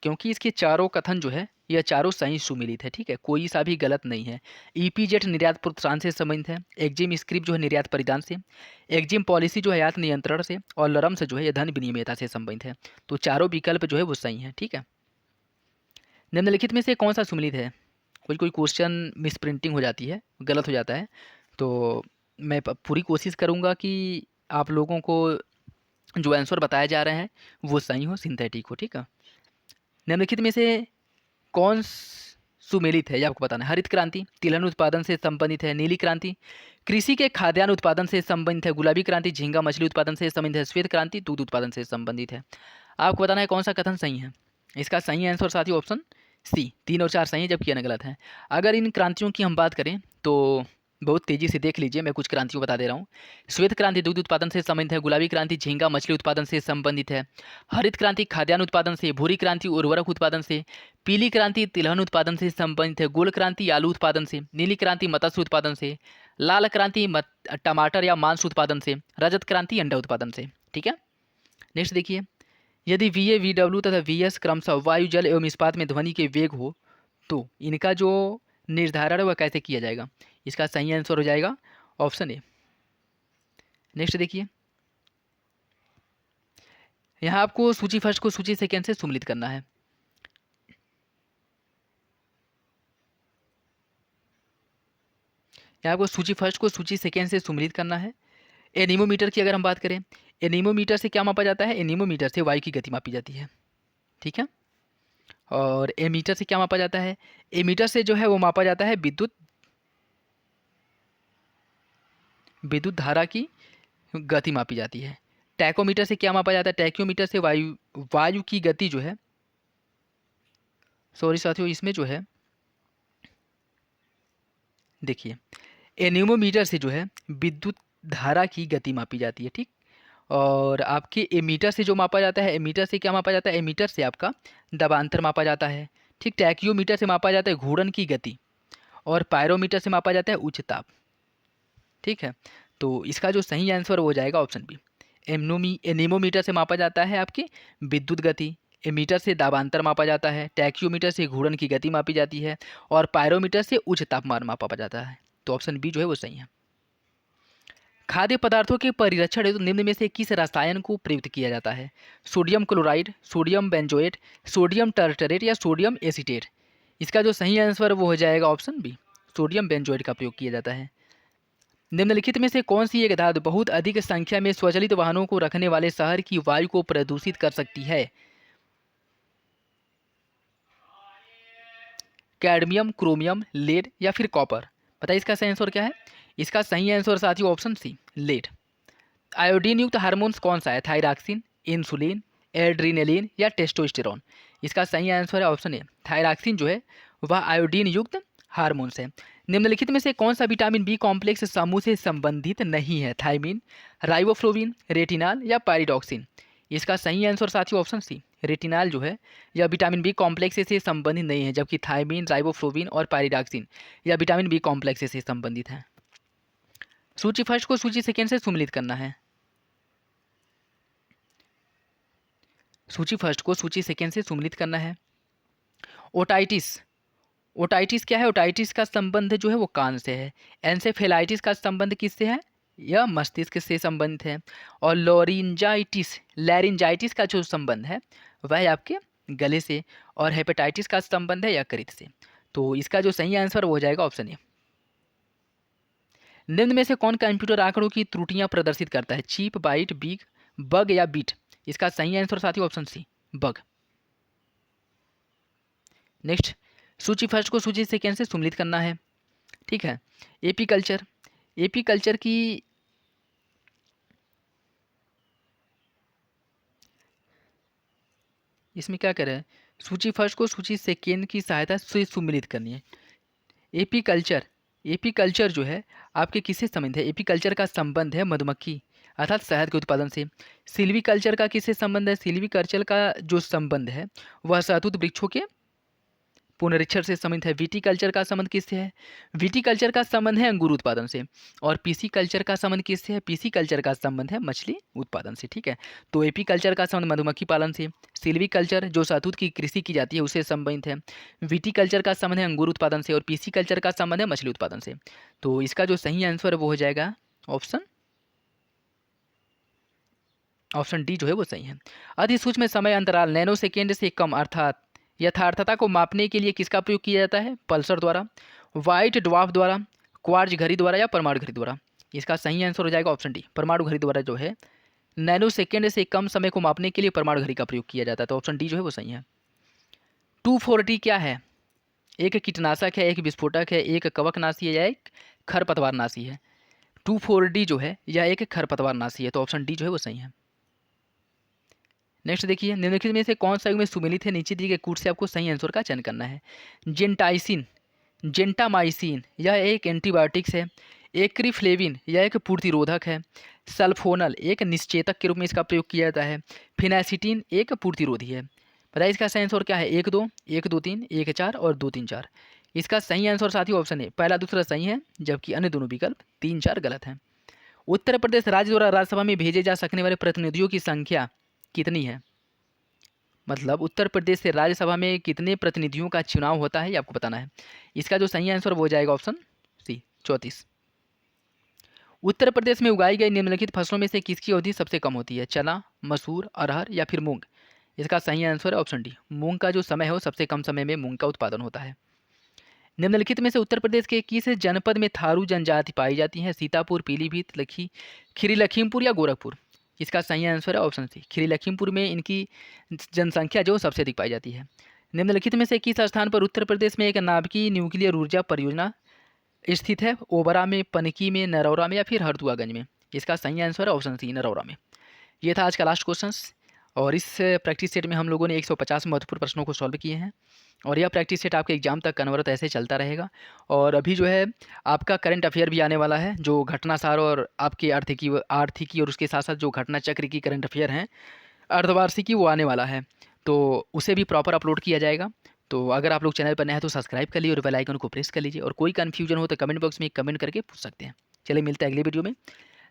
क्योंकि इसके चारों कथन जो है यह चारों सही सुमेलित है, ठीक है, कोई सा भी गलत नहीं है। EPZ निर्यात प्रोत्साहन से संबंधित है। एक्जिम स्क्रिप जो है निर्यात परिधान से, एक्जिम पॉलिसी जो है आयात नियंत्रण से, और लॉरम्स जो है यह धन विनियमितता से संबंधित है। तो चारों विकल्प जो है वो सही है, ठीक है। निम्नलिखित में से कौन सा सुमेलित है। कोई क्वेश्चन मिस प्रिंटिंग हो जाती है, गलत हो जाता है, तो मैं पूरी कोशिश करूँगा कि आप लोगों को जो आंसर बताए जा रहे हैं वो सही हो, सिंथेटिक हो, ठीक है। निम्नलिखित में से कौन सुमेलित है, ये आपको बताना है। हरित क्रांति तिलहन उत्पादन से संबंधित है। नीली क्रांति कृषि के खाद्यान्न उत्पादन से संबंधित है। गुलाबी क्रांति झींगा मछली उत्पादन से संबंधित है। श्वेत क्रांति दूध उत्पादन से संबंधित है। आपको बताना है कौन सा कथन सही है। इसका सही आंसर साथी ऑप्शन सी, 3 और 4 सही है, जबकि यह गलत है। अगर इन क्रांतियों की हम बात करें तो बहुत तेज़ी से देख लीजिए, मैं कुछ क्रांतियों बता दे रहा हूँ। श्वेत क्रांति दूध उत्पादन से संबंधित है। गुलाबी क्रांति झींगा मछली उत्पादन से संबंधित है। हरित क्रांति खाद्यान्न उत्पादन से। भूरी क्रांति उर्वरक उत्पादन से। पीली क्रांति तिलहन उत्पादन से संबंधित है। गोल क्रांति आलू उत्पादन से। नीली क्रांति मत्स्य उत्पादन से। लाल क्रांति टमाटर या मांस उत्पादन से। रजत क्रांति अंडा उत्पादन से, ठीक है। नेक्स्ट देखिए, यदि VA VW तथा VS क्रमशः वायु जल एवं इस्पात में ध्वनि के वेग हो तो इनका जो निर्धारण है वह कैसे किया जाएगा। इसका सही आंसर हो जाएगा ऑप्शन ए। नेक्स्ट देखिए, यहाँ आपको सूची फर्स्ट को सूची सेकेंड से सम्मिलित करना है। यहाँ आपको सूची फर्स्ट को सूची सेकेंड से सम्मिलित करना है। एनीमोमीटर की अगर हम बात करें, एनीमोमीटर से क्या मापा जाता है? एनीमोमीटर से वायु की गति मापी जाती है, ठीक है। और एमीटर से क्या मापा जाता है? एमीटर से जो है वो मापा जाता है विद्युत धारा की गति मापी जाती है। टैकोमीटर से क्या मापा जाता है? टैक्योमीटर से वायु की गति जो है, सॉरी साथियों, इसमें जो है देखिए, एनीमोमीटर से जो है विद्युत धारा की गति मापी जाती है, ठीक। और आपके एमीटर से जो मापा जाता है, एमीटर से क्या मापा जाता है? एमीटर से आपका दबांतर मापा जाता है, ठीक। टैक्योमीटर से मापा जाता है घूर्णन की गति, और पायरोमीटर से मापा जाता है उच्च ताप, ठीक है। तो इसका जो सही आंसर हो जाएगा ऑप्शन बी। एनीमोमीटर से मापा जाता है आपकी विद्युत गति, एमीटर से दाबांतर मापा जाता है, टैक्योमीटर से घूर्णन की गति मापी जाती है, और पायरोमीटर से उच्च तापमान मापा जाता है। तो ऑप्शन बी जो है वो सही है। खाद्य पदार्थों के परिरक्षण हेतु निम्न में से किस रसायन को प्रयुक्त किया जाता है? Sodium chloride, sodium benzoate, sodium tartrate या सोडियम एसीटेट? इसका जो सही आंसर वो हो जाएगा ऑप्शन बी, सोडियम बेंजोएट का प्रयोग किया जाता है। निम्नलिखित में से कौन सी एक धातु बहुत अधिक संख्या में स्वचालित वाहनों को रखने वाले शहर की वायु को प्रदूषित कर सकती है? कैडमियम, क्रोमियम, लेड या फिर कॉपर? बताइए इसका सही आंसर क्या है? इसका सही आंसर साथियों ऑप्शन सी, लेड। आयोडीन युक्त हार्मोन्स कौन सा है? थायरॉक्सिन, इंसुलिन, एड्रीनलिन या टेस्टोस्टेरोन? इसका सही आंसर है ऑप्शन ए, थायरॉक्सिन जो है वह आयोडीन युक्त हार्मोन्स है। निम्नलिखित में से कौन सा विटामिन बी कॉम्प्लेक्स समूह से संबंधित नहीं है? थायमीन, राइबोफ्लोविन, रेटिनाल या पायरिडॉक्सिन? इसका सही आंसर साथियों ऑप्शन सी, रेटिनाल जो है यह विटामिन बी कॉम्प्लेक्स से संबंधित नहीं है, जबकि थायमीन, राइबोफ्लोविन और पायरिडॉक्सिन यह विटामिन बी कॉम्प्लेक्स से संबंधित है। सूची फर्स्ट को सूची सेकेंड से सम्मिलित करना है। सूची फर्स्ट को सूची सेकेंड से सम्मिलित करना है। ओटाइटिस, ओटाइटिस क्या है? ओटाइटिस का संबंध जो है वो कान से है। एन्सेफेलाइटिस का संबंध किससे है? यह मस्तिष्क से संबंधित है। और लैरिंजाइटिस का जो संबंध है वह है आपके गले से। और हेपेटाइटिस का संबंध है यकृत से। तो इसका जो सही आंसर हो जाएगा ऑप्शन ए। निम्न में से कौन कंप्यूटर आंकड़ों की त्रुटियां प्रदर्शित करता है? चीप, बाइट, बिग, बग या बीट? इसका सही आंसर साथी ऑप्शन सी, बग। नेक्स्ट, सूची फर्स्ट को सूची सेकेंड से सम्मिलित करना है, ठीक है। एपी कल्चर, एपी कल्चर की इसमें क्या करें? सूची फर्स्ट को सूची सेकेंड की सहायता से सम्मिलित करनी है। एपी कल्चर, एपी कल्चर जो है आपके किससे संबंध है? एपी कल्चर का संबंध है मधुमक्खी अर्थात शहद के उत्पादन से। सिल्वी कल्चर का किससे संबंध है? सिल्वी कल्चर का जो संबंध है वह शहतूत वृक्षों के पुनरीक्षण से संबंधित है। विटी कल्चर का संबंध किससे है? विटी कल्चर का संबंध है अंगूर उत्पादन से। और पीसी कल्चर का संबंध किससे है? पीसी कल्चर का संबंध है मछली उत्पादन से, ठीक है। तो एपी कल्चर का संबंध मधुमक्खी पालन से, सिल्वी कल्चर जो शहतूत की कृषि की जाती है उससे संबंधित है, विटी कल्चर का संबंध है अंगूर उत्पादन से, और पीसी कल्चर का संबंध है मछली उत्पादन से। तो इसका जो सही आंसर है वो हो जाएगा ऑप्शन डी जो है वो सही है। अधिसूक्ष्म समय अंतराल नैनो सेकेंड से कम अर्थात यथार्थता को मापने के लिए किसका प्रयोग किया जाता है? पल्सर द्वारा, व्हाइट ड्वार्फ द्वारा, क्वार्ज घड़ी द्वारा या परमाणु घड़ी द्वारा? इसका सही आंसर हो जाएगा ऑप्शन डी, परमाणु घड़ी द्वारा जो है नैनो सेकेंड से कम समय को मापने के लिए परमाणु घड़ी का प्रयोग किया जाता है। तो ऑप्शन डी जो है वो सही है। 2,4-D क्या है? एक कीटनाशक है, एक विस्फोटक है, एक कवकनाशी है या एक खरपतवारनाशी है? 2,4-D जो है यह एक खरपतवारनाशी है। तो ऑप्शन डी जो है वो सही है। नेक्स्ट देखिए, निम्नलिखित में से कौन सा युग्म सुमेलित है? नीचे दिए गए कूट से आपको सही आंसर का चयन करना है। जेंटाइसिन, जेंटामाइसिन यह एक एंटीबायोटिक्स है। एक्रिफ्लेविन यह एक पूर्तिरोधक है। सल्फोनल एक निश्चेतक के रूप में इसका प्रयोग किया जाता है। फिनासिटीन एक पूर्तिरोधी है। बताइए इसका सही आंसर क्या है? 1-2, 1-2-3, 1-4 और 2-3-4? इसका सही आंसर साथी ऑप्शन है पहला दूसरा सही है, जबकि अन्य दोनों विकल्प 3-4 गलत हैं। उत्तर प्रदेश राज्य द्वारा राज्यसभा में भेजे जा सकने वाले प्रतिनिधियों की संख्या कितनी है? मतलब उत्तर प्रदेश से राज्यसभा में कितने प्रतिनिधियों का चुनाव होता है ये आपको बताना है। इसका जो सही आंसर वो हो जाएगा ऑप्शन सी, 34। उत्तर प्रदेश में उगाई गई निम्नलिखित फसलों में से किसकी अवधि सबसे कम होती है? चना, मसूर, अरहर या फिर मूंग? इसका सही आंसर है ऑप्शन डी, मूंग का जो समय है वो सबसे कम समय में मूंग का उत्पादन होता है। निम्नलिखित में से उत्तर प्रदेश के किस जनपद में थारू जनजाति पाई जाती है? सीतापुर, पीलीभीत, खीरी लखीमपुर या गोरखपुर? इसका सही आंसर है ऑप्शन सी, खीरी लखीमपुर में इनकी जनसंख्या जो सबसे अधिक पाई जाती है। निम्नलिखित में से किस स्थान पर उत्तर प्रदेश में एक नाभिकीय न्यूक्लियर ऊर्जा परियोजना स्थित है? ओबरा में, पनकी में, नरौरा में या फिर हरदुआगंज में? इसका सही आंसर है ऑप्शन सी, नरौरा में। ये था आज का लास्ट क्वेश्चंस और इस प्रैक्टिस सेट में हम लोगों ने 150 महत्वपूर्ण प्रश्नों को सॉल्व किए हैं और यह प्रैक्टिस सेट आपके एग्जाम तक अनवरत ऐसे चलता रहेगा। और अभी जो है आपका करंट अफेयर भी आने वाला है, जो घटनासार और आपके आर्थिकी और उसके साथ साथ जो घटना चक्र की करंट अफेयर हैं अर्धवार्षिकी, वो आने वाला है, तो उसे भी प्रॉपर अपलोड किया जाएगा। तो अगर आप लोग चैनल पर नए हैं तो सब्सक्राइब कर लीजिए और बेल आइकन को प्रेस कर लीजिए, और कोई कन्फ्यूजन हो तो कमेंट बॉक्स में कमेंट करके पूछ सकते हैं। चलिए मिलते हैं अगले वीडियो में,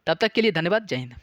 तब तक के लिए धन्यवाद, जय हिंद।